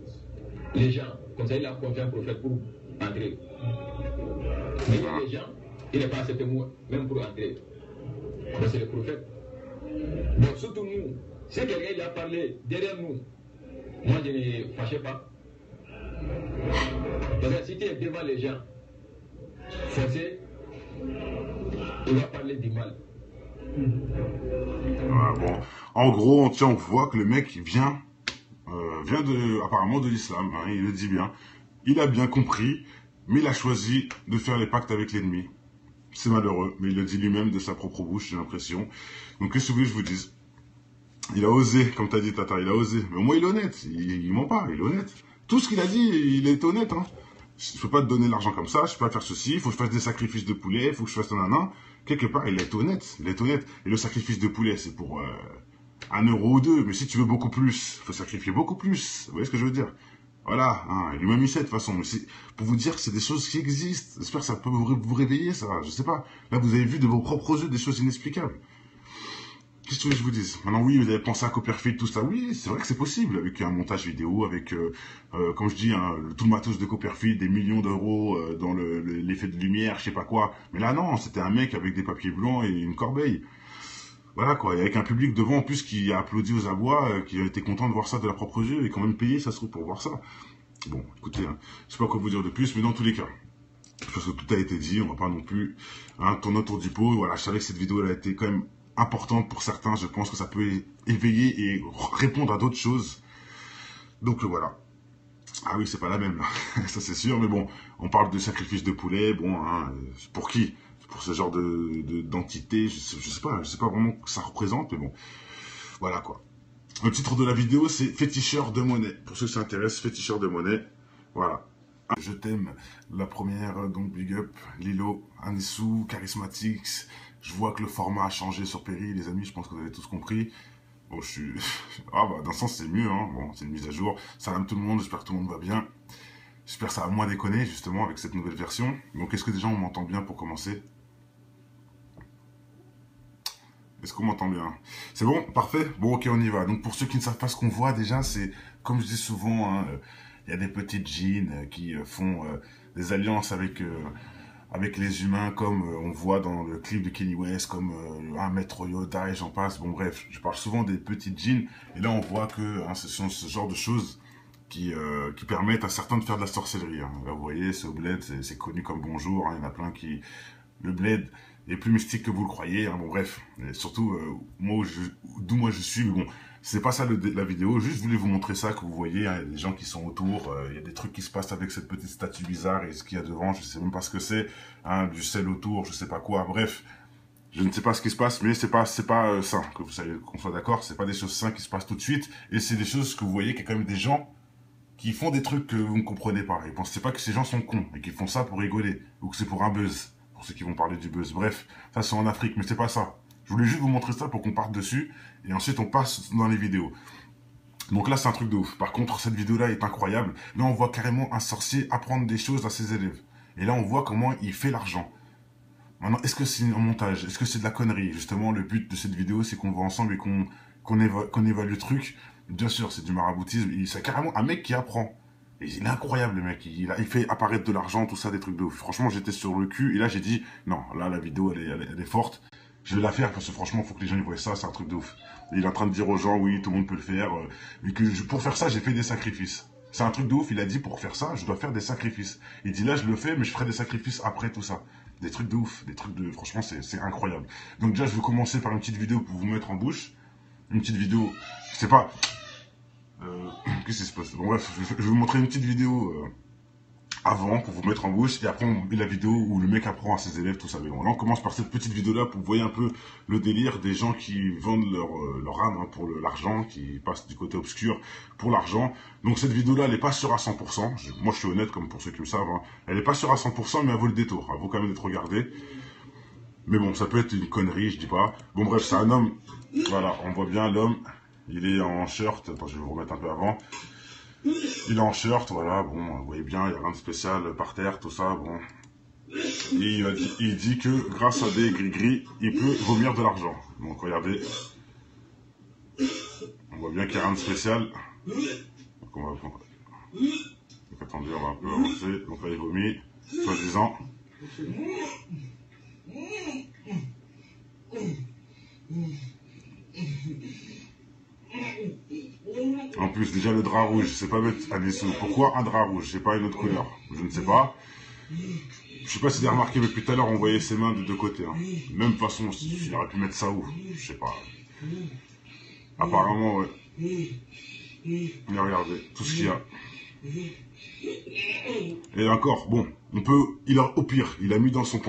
Les gens, comme ça, il a confié un prophète pour entrer. Mais il y a des gens, il n'est pas accepté même pour entrer. Mais c'est le prophète. Donc surtout nous, si quelqu'un il a parlé derrière nous, moi je ne fâchais pas. Parce que si tu es devant les gens, forcé, il va parler du mal. Voilà, bon. En gros, on voit que le mec vient apparemment de l'islam, hein, il le dit bien. Il a bien compris, mais il a choisi de faire les pactes avec l'ennemi. C'est malheureux, mais il le dit lui-même de sa propre bouche, j'ai l'impression. Donc, qu'est-ce que vous voulez que je vous dise? Il a osé, comme tu as dit, Tata, il a osé. Mais au moins, il est honnête. Il ment pas, il est honnête. Tout ce qu'il a dit, il est honnête. Hein. Je ne peux pas te donner de l'argent comme ça, je ne peux pas faire ceci, il faut que je fasse des sacrifices de poulet, il faut que je fasse nanana. Quelque part, il est honnête. Il est honnête. Et le sacrifice de poulet, c'est pour 1 euro ou 2. Mais si tu veux beaucoup plus, il faut sacrifier beaucoup plus. Vous voyez ce que je veux dire? Voilà, hein, il m'a mis ça de toute façon. Mais c'est pour vous dire que c'est des choses qui existent. J'espère que ça peut vous réveiller, ça. Je sais pas. Là, vous avez vu de vos propres yeux des choses inexplicables. Qu'est-ce que je vous dise? Maintenant, oui, vous avez pensé à Copperfield, tout ça. Oui, c'est vrai que c'est possible, avec un montage vidéo, avec, comme je dis, hein, tout le matos de Copperfield, des millions d'euros dans l'effet de lumière, je sais pas quoi. Mais là, non, c'était un mec avec des papiers blancs et une corbeille. Voilà, quoi. Et avec un public devant, en plus, qui a applaudi aux abois, qui a été content de voir ça de leurs propres yeux, et quand même payé, ça se trouve, pour voir ça. Bon, écoutez, hein, je sais pas quoi vous dire de plus, mais dans tous les cas, je pense que tout a été dit, on va pas non plus tourner autour du pot. Voilà, je savais que cette vidéo, elle a été quand même importante pour certains, je pense que ça peut éveiller et répondre à d'autres choses. Donc voilà. Ah oui, c'est pas la même, là. Ça c'est sûr, mais bon, on parle de sacrifice de poulet, bon, hein, pour qui? Pour ce genre d'entité, je sais pas vraiment ce que ça représente, mais bon, voilà quoi. Le titre de la vidéo, c'est féticheur de monnaie. Pour ceux qui s'intéressent, féticheur de monnaie, voilà. Je t'aime, la première, donc big up, Lilo, Anissou, Charismatics. Je vois que le format a changé sur Perry, les amis, je pense que vous avez tous compris. Bon, je suis... Ah bah, d'un sens, c'est mieux, hein. Bon, c'est une mise à jour. Salam tout le monde, j'espère que tout le monde va bien. J'espère que ça va moins déconner, justement, avec cette nouvelle version. Donc, est-ce que déjà on m'entend bien pour commencer? Est-ce qu'on m'entend bien? C'est bon? Parfait? Bon, ok, on y va. Donc, pour ceux qui ne savent pas ce qu'on voit, déjà, c'est, comme je dis souvent, hein, y a des petites djinns qui font des alliances avec les humains, comme on voit dans le clip de Kanye West, comme un maître Yoda et j'en passe. Bon bref, je parle souvent des petites djinns, et là on voit que ce sont ce genre de choses qui permettent à certains de faire de la sorcellerie. Hein. Là vous voyez, ce bled, c'est connu comme bonjour, hein. Il y en a plein qui... Le bled est plus mystique que vous le croyez, hein. Bon bref, et surtout, d'où moi je suis, mais bon, C'est pas ça la vidéo, juste je voulais vous montrer ça, que vous voyez, hein, il y a des gens qui sont autour, il y a des trucs qui se passent avec cette petite statue bizarre et ce qu'il y a devant, je sais même pas ce que c'est, hein, du sel autour, je sais pas quoi, bref. Je ne sais pas ce qui se passe, mais c'est pas sain, que vous savez, qu'on soit d'accord, c'est pas des choses saines qui se passent tout de suite, et c'est des choses que vous voyez qu'il y a quand même des gens qui font des trucs que vous ne comprenez pas, et pensez pas que ces gens sont cons, et qu'ils font ça pour rigoler, ou que c'est pour un buzz, pour ceux qui vont parler du buzz, bref, ça c'est en Afrique, mais c'est pas ça. Je voulais juste vous montrer ça pour qu'on parte dessus, et ensuite on passe dans les vidéos. Donc là c'est un truc de ouf, par contre cette vidéo là est incroyable, là on voit carrément un sorcier apprendre des choses à ses élèves, et là on voit comment il fait l'argent. Maintenant, est-ce que c'est un montage? Est-ce que c'est de la connerie? Justement, le but de cette vidéo, c'est qu'on voit ensemble et qu'on évalue le truc. Bien sûr, c'est du maraboutisme. C'est carrément un mec qui apprend. Et il est incroyable, le mec. Il fait apparaître de l'argent, tout ça, des trucs de ouf. Franchement, j'étais sur le cul. Et là, j'ai dit, non, là, la vidéo, elle est forte. Je vais la faire parce que franchement, il faut que les gens voient ça. C'est un truc de ouf. Et il est en train de dire aux gens, oui, tout le monde peut le faire. Mais que pour faire ça, j'ai fait des sacrifices. C'est un truc de ouf. Il a dit, pour faire ça, je dois faire des sacrifices. Il dit, là, je le fais, mais je ferai des sacrifices après tout ça. Des trucs de ouf, des trucs de... Franchement, c'est incroyable. Donc déjà, je vais commencer par une petite vidéo pour vous mettre en bouche. Une petite vidéo... Je sais pas... Qu'est-ce qui se passe? Bon bref, je vais vous montrer une petite vidéo avant pour vous mettre en bouche. Et après, on met la vidéo où le mec apprend à ses élèves, tout ça. Mais bon, là, on commence par cette petite vidéo-là pour vous voyez un peu le délire des gens qui vendent leur âme hein, pour l'argent, qui passent du côté obscur pour l'argent. Donc cette vidéo-là, elle n'est pas sûre à 100%. Moi, je suis honnête, comme pour ceux qui le savent. Hein. Elle n'est pas sûre à 100%, mais elle vaut le détour. Elle vaut quand même d'être regardée. Mais bon, ça peut être une connerie, je dis pas. Bon bref, c'est un homme. Voilà, on voit bien l'homme. Il est en shirt. Attends, je vais vous remettre un peu avant. Il est en shirt, voilà, bon, vous voyez bien, il n'y a rien de spécial par terre, tout ça, bon. Et il dit que grâce à des gris-gris, il peut vomir de l'argent. Donc regardez. On voit bien qu'il n'y a rien de spécial. Donc on va... Donc attendez, on va un peu avancer. Donc là il vomit, soi-disant. En plus, déjà le drap rouge, c'est pas mettre à dessous. Pourquoi un drap rouge? C'est pas une autre couleur. Je ne sais pas. Je sais pas si vous avez remarqué, mais depuis tout à l'heure, on voyait ses mains de deux côtés. Hein. Même façon, il aurait pu mettre ça où? Je sais pas. Apparemment, ouais. Mais regardez, tout ce qu'il y a. Et encore, bon, on peut, au pire, il a mis dans son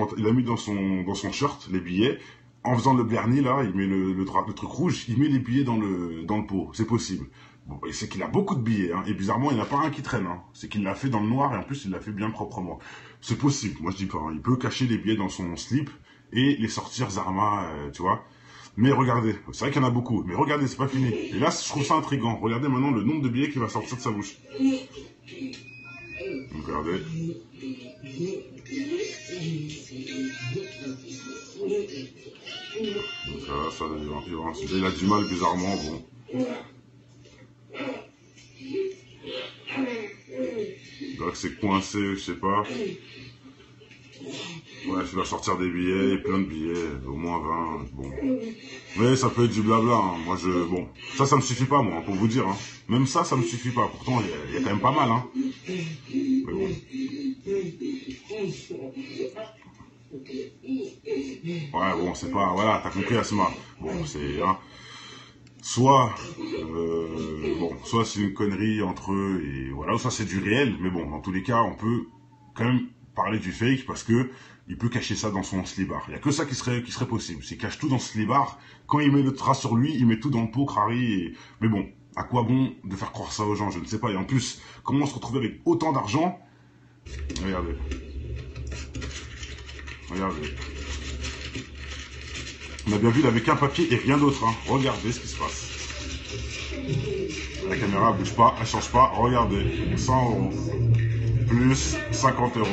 shirt les billets. En faisant le vernis, là, il met le truc rouge, il met les billets dans le pot. C'est possible. Bon, et c'est qu'il a beaucoup de billets, hein. Et bizarrement, il n'y en a pas un qui traîne, hein. C'est qu'il l'a fait dans le noir, et en plus, il l'a fait bien proprement. C'est possible, moi je dis pas, hein. Il peut cacher les billets dans son slip, et les sortir Zarma, tu vois. Mais regardez, c'est vrai qu'il y en a beaucoup, mais regardez, c'est pas fini. Et là, je trouve ça intriguant. Regardez maintenant le nombre de billets qui va sortir de sa bouche. Donc, regardez. Donc ça il a du mal bizarrement, bon. Donc c'est coincé, je sais pas. Ouais, il va sortir des billets, plein de billets, au moins 20, bon. Mais ça peut être du blabla, hein. Moi bon, ça me suffit pas moi, pour vous dire, hein. Même ça me suffit pas, pourtant il y a quand même pas mal, hein. Mais bon. Ouais, bon, c'est pas, voilà, t'as compris Asma. Bon, c'est, hein. Soit c'est une connerie entre eux, et voilà, ou ça c'est du réel, mais bon, dans tous les cas, on peut quand même parler du fake, parce que il peut cacher ça dans son slibard. Il n'y a que ça qui serait possible. S'il cache tout dans ce slibard, quand il met le trace sur lui, il met tout dans le pot, crari, mais bon, à quoi bon de faire croire ça aux gens, je ne sais pas. Et en plus, comment se retrouver avec autant d'argent? Regardez. Regardez. On a bien vu, il avait qu'un papier et rien d'autre, hein. Regardez ce qui se passe. La caméra ne bouge pas, elle change pas. Regardez, 100 € plus 50 €.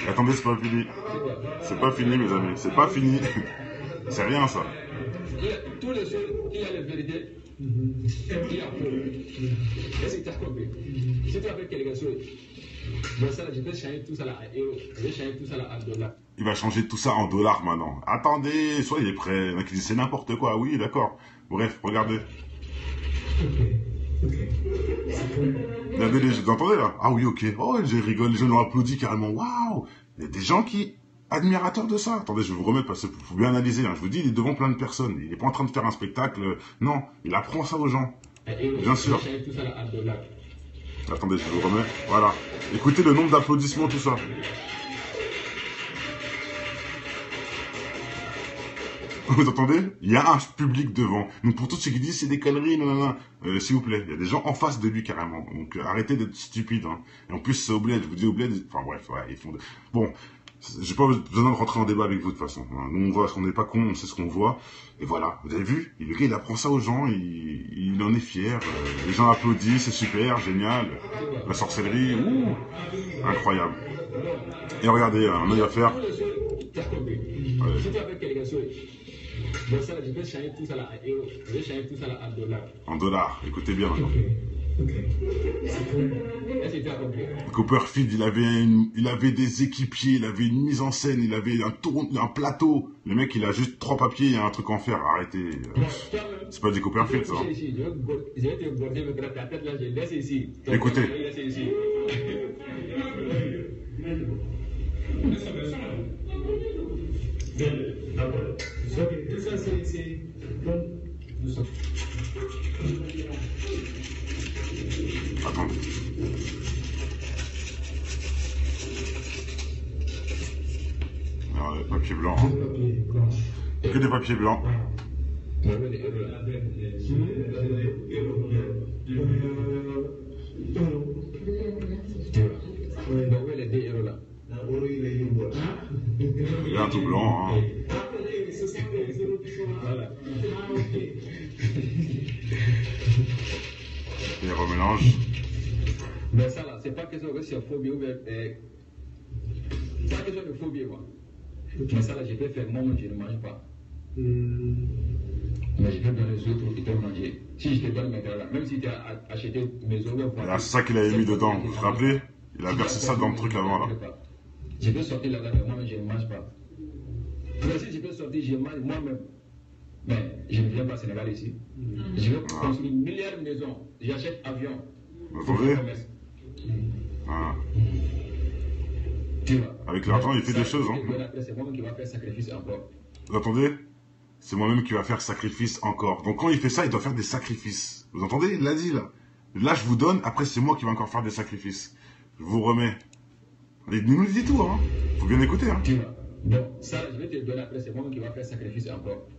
Attendez, c'est pas fini. C'est pas fini, mes amis. C'est pas fini. C'est rien, ça. Tous les jours, il y a les vérités. Il y a est-ce que tu as compris? Si tu as fait quelque chose, je vais changer tout ça là à euros. Je vais changer tout ça là à dollars. Il va changer tout ça en dollars maintenant. Attendez, soyez prêts. Il y en a qui disent c'est n'importe quoi. Oui, d'accord. Bref, regardez. Vous entendez là? Ah oui, ok. Oh, je rigole, les gens l'ont applaudi carrément. Waouh! Il y a des gens qui admirateur de ça. Attendez, je vais vous remettre parce qu'il faut bien analyser. Hein. Je vous dis, il est devant plein de personnes. Il n'est pas en train de faire un spectacle. Non, il apprend ça aux gens. Bien sûr. Attendez, je vous remets. Voilà. Écoutez le nombre d'applaudissements, tout ça. Vous entendez? Il y a un public devant. Donc pour tous ceux qui disent c'est des conneries, non, s'il vous plaît, il y a des gens en face de lui carrément. Donc arrêtez d'être stupide. Hein. Et en plus c'est au bled, je vous dis au bled, enfin bref, ouais, ils font... Bon, j'ai pas besoin de rentrer en débat avec vous de toute façon. Hein. Nous on voit, on n'est pas con, on sait ce qu'on voit. Et voilà, vous avez vu, le gars il apprend ça aux gens, il en est fier. Les gens applaudissent, c'est super, génial. La sorcellerie, ouh, incroyable. Et regardez, on a à faire... Bon, ça, je vais changer tout ça là en euros. Je vais changer tout ça là en dollars. En dollars, écoutez bien. Est-ce que tu as compris? Copperfield, il avait des équipiers, il avait une mise en scène, il avait un plateau. Le mec, il a juste 3 papiers et un truc en fer. Arrêtez. C'est pas du Copperfield, ça. Je vais te border le bras, ta tête là, je laisse ici. Écoutez. Tout ça, c'est... Attendez. Alors, les papiers blancs. Hein. Que des papiers blancs. Il y a un tout blanc. Hein. Et remélange. Mais ça là, c'est pas question que c'est phobie ou bien. C'est pas question de phobie quoi. Mais ça là, je peux faire, moi je ne mange pas. Mais je peux donner les autres qui peuvent manger. Si je te donne maintenant là, même si tu as acheté mes oignons. C'est ça qu'il avait mis dedans, vous vous rappelez? Il a versé ça dans le truc avant là. Je peux sortir là-bas, mais moi je ne mange pas. Mais si je peux sortir, je mange moi-même. Mais je ne viens pas au Sénégal ici. Je vais construire une milliard de maisons. J'achète avion. Vous entendez? Ah. Avec l'argent, il fait des choses. Hein. C'est moi-même qui va faire sacrifice encore. Vous entendez? C'est moi-même qui va faire sacrifice encore. Donc quand il fait ça, il doit faire des sacrifices. Vous entendez? Il l'a dit là. Là, je vous donne, après c'est moi qui vais encore faire des sacrifices. Je vous remets. Il nous dit tout, hein. Faut bien écouter, hein. Bon, ça, je vais te donner après, c'est moi-même qui va faire sacrifice encore.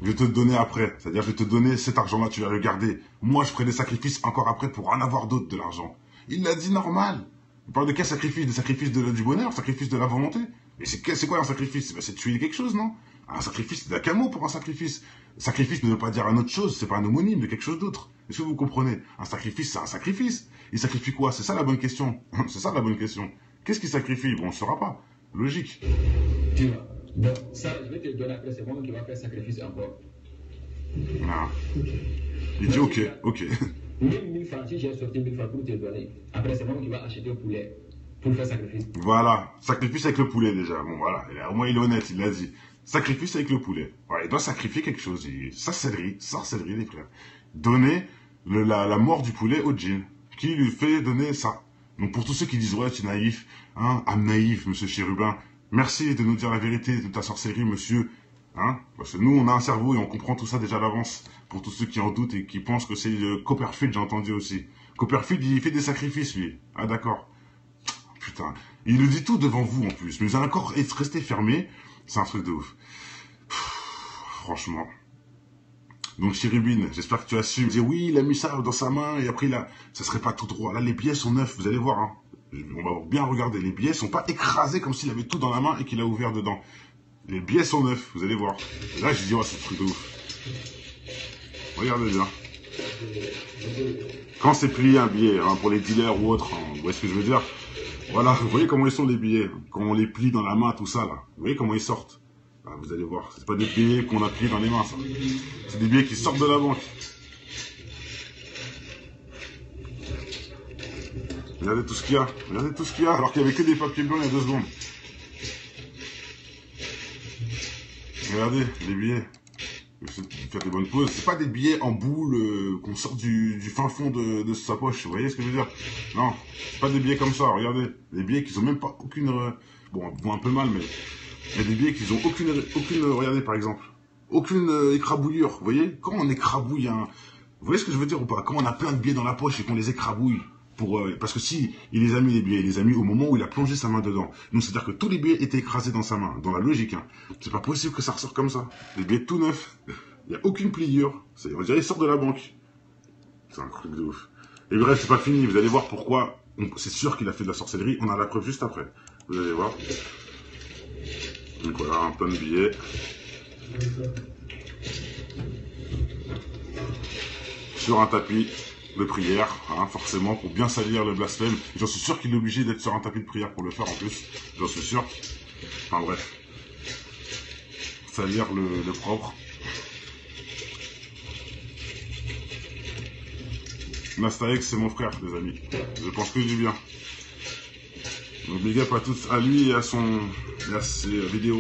Je vais te donner après. C'est-à-dire, je vais te donner cet argent-là, tu vas le garder. Moi, je ferai des sacrifices encore après pour en avoir d'autres de l'argent. Il l'a dit normal. Il parle de quel sacrifice? Des sacrifices du bonheur, sacrifice de la volonté. Mais c'est quoi un sacrifice? Ben, c'est tuer quelque chose, non? Un sacrifice, c'est qu'un mot pour un sacrifice. Sacrifice ne veut pas dire une autre chose, c'est pas un homonyme de quelque chose d'autre. Est-ce que vous comprenez? Un sacrifice, c'est un sacrifice. Il sacrifie quoi? C'est ça la bonne question. C'est ça la bonne question. Qu'est-ce qu'il sacrifie? Bon, on ne saura pas. Logique. Tu vois. Bon, ça, je vais te donner après, c'est moi qui va faire sacrifice encore. Ah. Il dit ok. 1000 francs, si j'ai sorti 1000 francs pour te donner, après c'est moi qui va acheter un poulet pour faire sacrifice. Voilà, sacrifice avec le poulet déjà. Bon voilà, au moins il est honnête, il l'a dit. Sacrifice avec le poulet. Voilà, il doit sacrifier quelque chose. Sorcellerie les frères. Donner la mort du poulet au djinn, qui lui fait donner ça. Donc pour tous ceux qui disent ouais tu es naïf, hein, naïf monsieur Chérubin, merci de nous dire la vérité de ta sorcellerie monsieur. Hein, parce que nous, on a un cerveau et on comprend tout ça déjà à l'avance. Pour tous ceux qui en doutent et qui pensent que c'est Copperfield, j'ai entendu aussi. Copperfield, il fait des sacrifices, lui. Ah, d'accord. Putain. Il nous dit tout devant vous, en plus. Mais vous allez encore rester fermé. C'est un truc de ouf. Franchement. Donc, Chérubine, j'espère que tu assumes. Dire oui, il a mis ça dans sa main et après, ça serait pas tout droit. Là, les billets sont neufs, vous allez voir. Hein. On va bien regarder. Les billets sont pas écrasés comme s'il avait tout dans la main et qu'il a ouvert dedans. Les billets sont neufs, vous allez voir. Et là, je dis, oh, c'est un truc de ouf. Regardez bien. Quand c'est plié un billet, hein, pour les dealers ou autres, hein, vous voyez ce que je veux dire? Voilà, vous voyez comment ils sont les billets. Quand on les plie dans la main, tout ça, là. Vous voyez comment ils sortent? Là, vous allez voir. C'est pas des billets qu'on a pliés dans les mains, ça. C'est des billets qui sortent de la banque. Regardez tout ce qu'il y a. Regardez tout ce qu'il y a, alors qu'il n'y avait que des papiers blancs il y a 2 secondes. Regardez, les billets. Faire des bonnes pauses. C'est pas des billets en boule qu'on sort du fin fond de sa poche. Vous voyez ce que je veux dire? Non, c'est pas des billets comme ça. Regardez, des billets qui ont même pas aucune... Bon, ils vont un peu mal, mais Il y a des billets qui n'ont aucune, regardez par exemple, aucune écrabouillure. Vous voyez, quand on écrabouille un... Vous voyez ce que je veux dire ou pas? Quand on a plein de billets dans la poche et qu'on les écrabouille, parce que si il les a mis les billets, il les a mis au moment où il a plongé sa main dedans. Donc c'est-à-dire que tous les billets étaient écrasés dans sa main, dans la logique. Hein. C'est pas possible que ça ressort comme ça. Les billets tout neufs, il n'y a aucune pliure. On dirait qu'il sort de la banque. C'est un truc de ouf. Et bref, c'est pas fini. Vous allez voir pourquoi. C'est sûr qu'il a fait de la sorcellerie. On a la preuve juste après. Vous allez voir. Donc voilà, un plein de billets. Sur un tapis de prière, hein, forcément, pour bien salir le blasphème. J'en suis sûr qu'il est obligé d'être sur un tapis de prière pour le faire en plus. J'en suis sûr. Enfin bref. Salir le propre. Nastaex, c'est mon frère, les amis. Je pense que du bien. Donc big up à lui et à ses vidéos.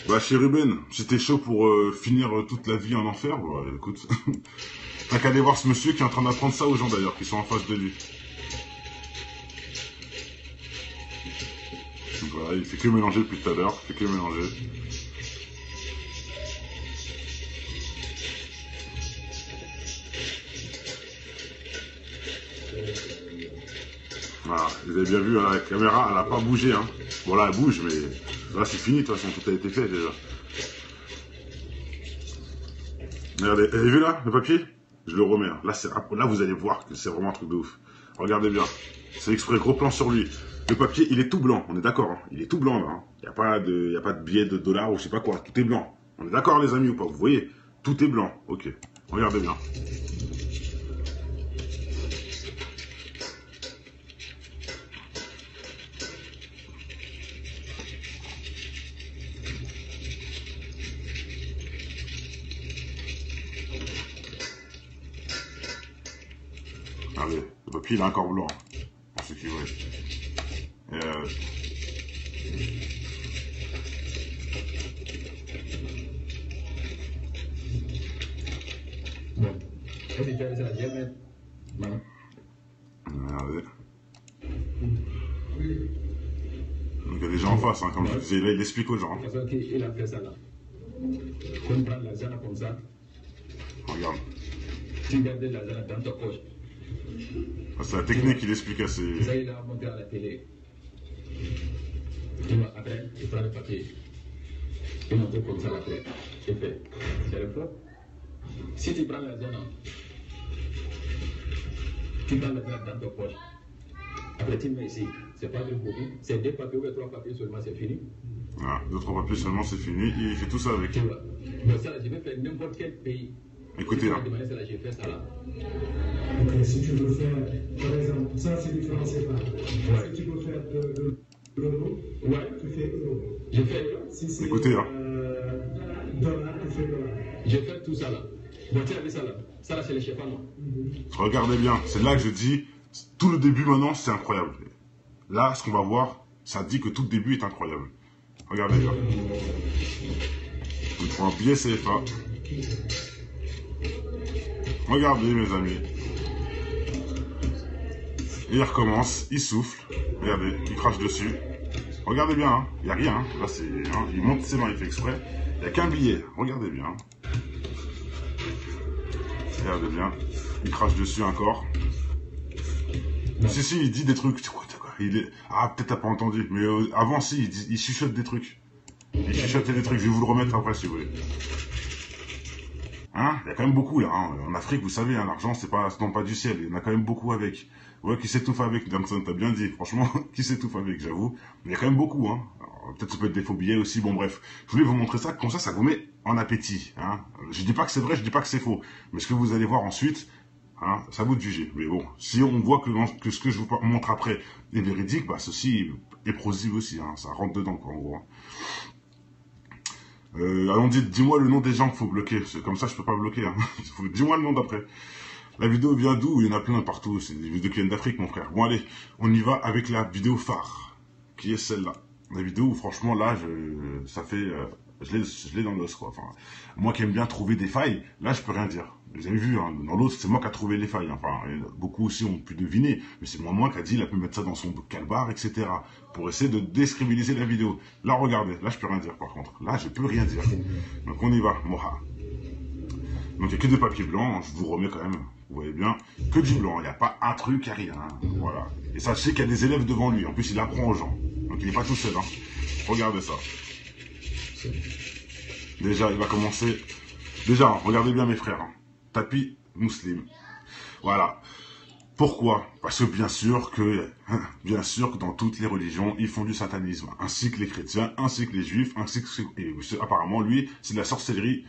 Bah chez Ruben, c'était chaud pour finir toute la vie en enfer. Bah écoute, t'as qu'à aller voir ce monsieur qui est en train d'apprendre ça aux gens d'ailleurs, qui sont en face de lui. Donc, voilà, il fait que mélanger depuis tout à l'heure, il fait que mélanger. Voilà, vous avez bien vu à la caméra, elle n'a pas bougé. Hein. Bon là, elle bouge, mais là c'est fini, de toute façon, tout a été fait déjà. Regardez, vous avez vu là, le papier? Je le remets. Hein. Là, vous allez voir que c'est vraiment un truc de ouf. Regardez bien. C'est exprès, gros plan sur lui. Le papier, il est tout blanc, on est d'accord. Hein. Il est tout blanc là. Hein. Il n'y a pas de billet de dollars ou je sais pas quoi. Tout est blanc. On est d'accord les amis ou pas? Vous voyez? Tout est blanc. Ok. Regardez bien. Regardez, le papier il est encore blanc, pour ceux qui voient. Bon, est-ce que tu as ça à dire, non? Regardez. Donc il y a des gens en face, hein, comme je disais, là il explique aux gens. Parce qu'il a fait ça là. Comme prendre l'argent comme ça, Regarde. tu gardes l'argent dans ta poche. C'est la technique qu'il explique à ses... Ça, il a monté à la télé. Tu vois, après, il prend le papier. Il montre comme ça après. C'est fait. C'est le propre. Si tu prends l'argent, tu prends l'argent dans ta poche. Après, tu mets ici. C'est pas de beaucoup. C'est 2 papiers ou 3 papiers seulement, c'est fini. Voilà, 2-3 papiers seulement, c'est fini. Il fait tout ça avec. Tu vois. Donc ça, je vais faire n'importe quel pays. Écoutez, là. J'ai fait ça là. Donc, si tu veux faire, par exemple, ça c'est différent, c'est pas. Si tu veux faire de l'euro, Ouais. tu fais euro. Je fais euro. Si c'est Écoutez, hein. Dollar, tu fais dollar. Je fais tout ça là. Donc tu as vu ça là. Ça là, c'est le chef à moi. Regardez bien, c'est là que je dis, tout le début maintenant, c'est incroyable. Là, ce qu'on va voir, ça dit que tout le début est incroyable. Regardez là. On prend un billet CFA. Regardez mes amis. Et il recommence, il souffle. Regardez, il crache dessus. Regardez bien, hein. Il n'y a rien. Hein. Là, c'est, hein. Il monte ses mains, il fait exprès. Il n'y a qu'un billet. Regardez bien. Regardez bien. Il crache dessus encore. Si, il dit des trucs. Il est... Ah, peut-être t'as pas entendu. Mais avant, si, il chuchote des trucs. Il chuchotait des trucs. Je vais vous le remettre après si vous voulez. Hein? Il y a quand même beaucoup là. Hein. En Afrique, vous savez, hein, l'argent, ça tombe pas du ciel. Il y en a quand même beaucoup avec. Ouais, qui s'étouffe avec. Damson, t'as bien dit. Franchement, qui s'étouffe avec, j'avoue. Mais il y a quand même beaucoup. Hein. Peut-être ça peut être des faux billets aussi. Bon, bref. Je voulais vous montrer ça. Comme ça vous met en appétit. Hein. Je dis pas que c'est vrai, je dis pas que c'est faux. Mais ce que vous allez voir ensuite, hein, ça vous de juger. Mais bon, si on voit que ce que je vous montre après est véridique, bah ceci est plausible aussi. Hein. Ça rentre dedans, quoi, en gros. Allons, dis-moi le nom des gens qu'il faut bloquer. Comme ça, je peux pas bloquer. Hein. Dis-moi le nom d'après. La vidéo vient d'où? Il y en a plein partout. C'est des vidéos qui viennent d'Afrique, mon frère. Bon, allez, on y va avec la vidéo phare, qui est celle-là. La vidéo où, franchement, là, ça fait je l'ai dans l'os, quoi. Enfin, moi qui aime bien trouver des failles, là, je peux rien dire. Vous avez vu, hein, dans l'autre, c'est moi qui a trouvé les failles. Enfin, beaucoup aussi ont pu deviner, mais c'est moi qui a dit, il a pu mettre ça dans son calbar, etc. pour essayer de décrédibiliser la vidéo. Là, regardez, là, je peux rien dire, par contre. Là, je peux rien dire. Donc, on y va, Moha. Donc, il n'y a que des papiers blancs, je vous remets quand même, vous voyez bien, que du blanc, il n'y a pas un truc, il n'y a rien, hein, voilà. Et sachez qu'il y a des élèves devant lui, en plus, il apprend aux gens, donc il n'est pas tout seul, hein. Regardez ça. Déjà, il va commencer, déjà, regardez bien mes frères, hein. Tapis musulman. Voilà. Pourquoi? Parce que bien sûr que dans toutes les religions, ils font du satanisme, ainsi que les chrétiens, ainsi que les juifs, ainsi que... Et apparemment, lui, c'est de la sorcellerie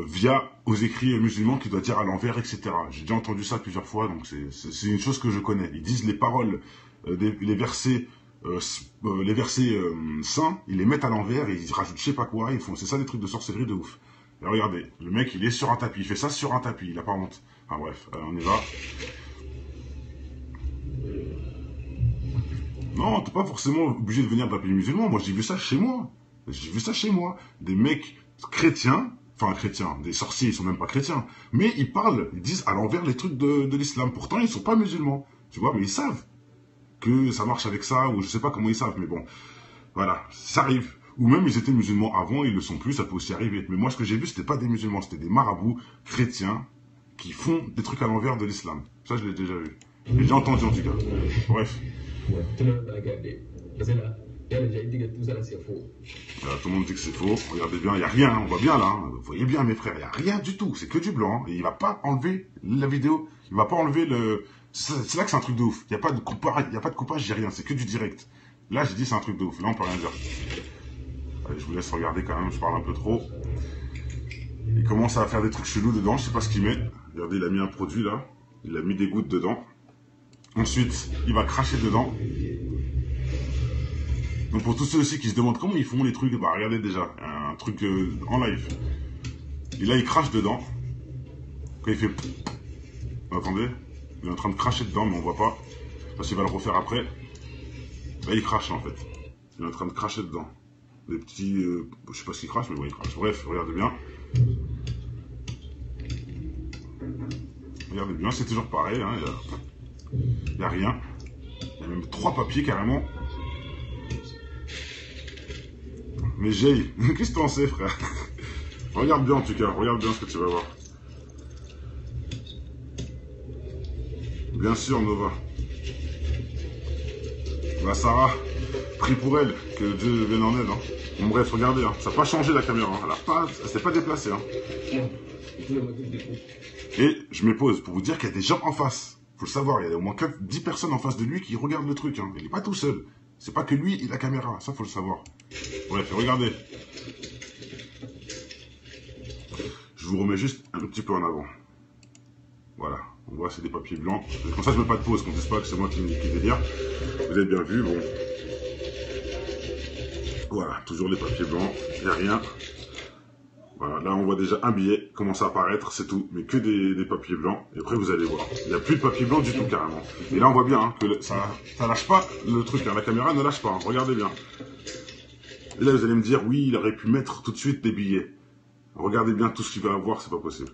via aux écrits musulmans qui doit dire à l'envers, etc. J'ai déjà entendu ça plusieurs fois, donc c'est une chose que je connais. Ils disent les paroles, les versets saints, ils les mettent à l'envers et ils rajoutent je sais pas quoi, ils font, c'est ça des trucs de sorcellerie de ouf. Et regardez, le mec il est sur un tapis, il fait ça sur un tapis, il a pas honte. Enfin bref, on y va. Non, t'es pas forcément obligé de venir d'un pays musulman, moi j'ai vu ça chez moi. J'ai vu ça chez moi. Des mecs chrétiens, enfin chrétiens, des sorciers, ils sont même pas chrétiens, mais ils parlent, ils disent à l'envers les trucs de l'islam. Pourtant, ils sont pas musulmans, tu vois, mais ils savent que ça marche avec ça, ou je sais pas comment ils savent, mais bon, voilà, ça arrive. Ou même ils étaient musulmans avant, ils le sont plus, ça peut aussi arriver. Mais moi, ce que j'ai vu, c'était pas des musulmans, c'était des marabouts chrétiens qui font des trucs à l'envers de l'islam. Ça, je l'ai déjà vu. J'ai déjà entendu en tout cas. Bref. Voilà, tout le monde dit que c'est faux. Regardez bien, il n'y a rien, on voit bien là. Hein. Vous voyez bien mes frères, il n'y a rien du tout. C'est que du blanc. Et il ne va pas enlever la vidéo. Il ne va pas enlever le... C'est là que c'est un truc de ouf. Il n'y a pas de coupage, j'ai rien. C'est que du direct. Là, j'ai dit c'est un truc de ouf. Là, on peut rien dire. Allez, je vous laisse regarder quand même, je parle un peu trop. Il commence à faire des trucs chelous dedans, je sais pas ce qu'il met. Regardez, il a mis un produit là. Il a mis des gouttes dedans. Ensuite, il va cracher dedans. Donc pour tous ceux aussi qui se demandent comment ils font les trucs, bah regardez déjà, un truc en live. Et là il crache dedans. Quand il fait... Attendez, il est en train de cracher dedans mais on voit pas. Parce qu'il va le refaire après. Là il crache en fait. Il est en train de cracher dedans. Des petits... je sais pas ce qu'il crache mais ouais il crache. Bref, regardez bien. Regardez bien, c'est toujours pareil, hein, il n'y a rien. Il y a même 3 papiers carrément. Mais Jay, qu'est-ce que t'en sais, frère? Regarde bien en tout cas, regarde bien ce que tu vas voir. Bien sûr, Nova. Bah Sarah, prie pour elle, que Dieu vienne en aide. Hein. Bon bref, regardez, hein. Ça n'a pas changé la caméra, hein. Elle s'est pas déplacée. Hein. Et je me pose pour vous dire qu'il y a des gens en face. Faut le savoir, il y a au moins 10 personnes en face de lui qui regardent le truc. Hein. Il n'est pas tout seul. C'est pas que lui et la caméra, ça faut le savoir. Bref, regardez. Je vous remets juste un petit peu en avant. Voilà, on voit c'est des papiers blancs. Comme ça je mets pas de pause, qu'on ne dise pas que c'est moi qui délire. Vous avez bien vu, bon. Voilà, toujours les papiers blancs, il n'y a rien. Voilà, là on voit déjà un billet commencer à apparaître, c'est tout. Mais que des papiers blancs, et après vous allez voir. Il n'y a plus de papier blanc du tout carrément. Et là on voit bien hein, que ça lâche pas le truc, hein. La caméra ne lâche pas, hein. Regardez bien. Et là vous allez me dire, oui il aurait pu mettre tout de suite des billets. Regardez bien tout ce qu'il va avoir, c'est pas possible.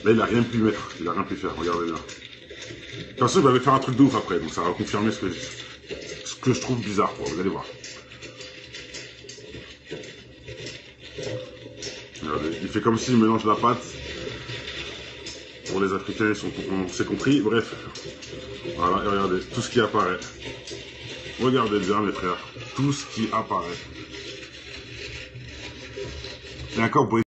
Là il a rien pu mettre, il a rien pu faire, regardez bien. De toute façon il va faire un truc de ouf après, donc ça va confirmer ce que je trouve bizarre, quoi. Vous allez voir. Regardez, il fait comme s'il mélange la pâte. Pour les Africains, on s'est compris. Bref, voilà, et regardez, tout ce qui apparaît. Regardez bien, mes frères, tout ce qui apparaît. Et encore,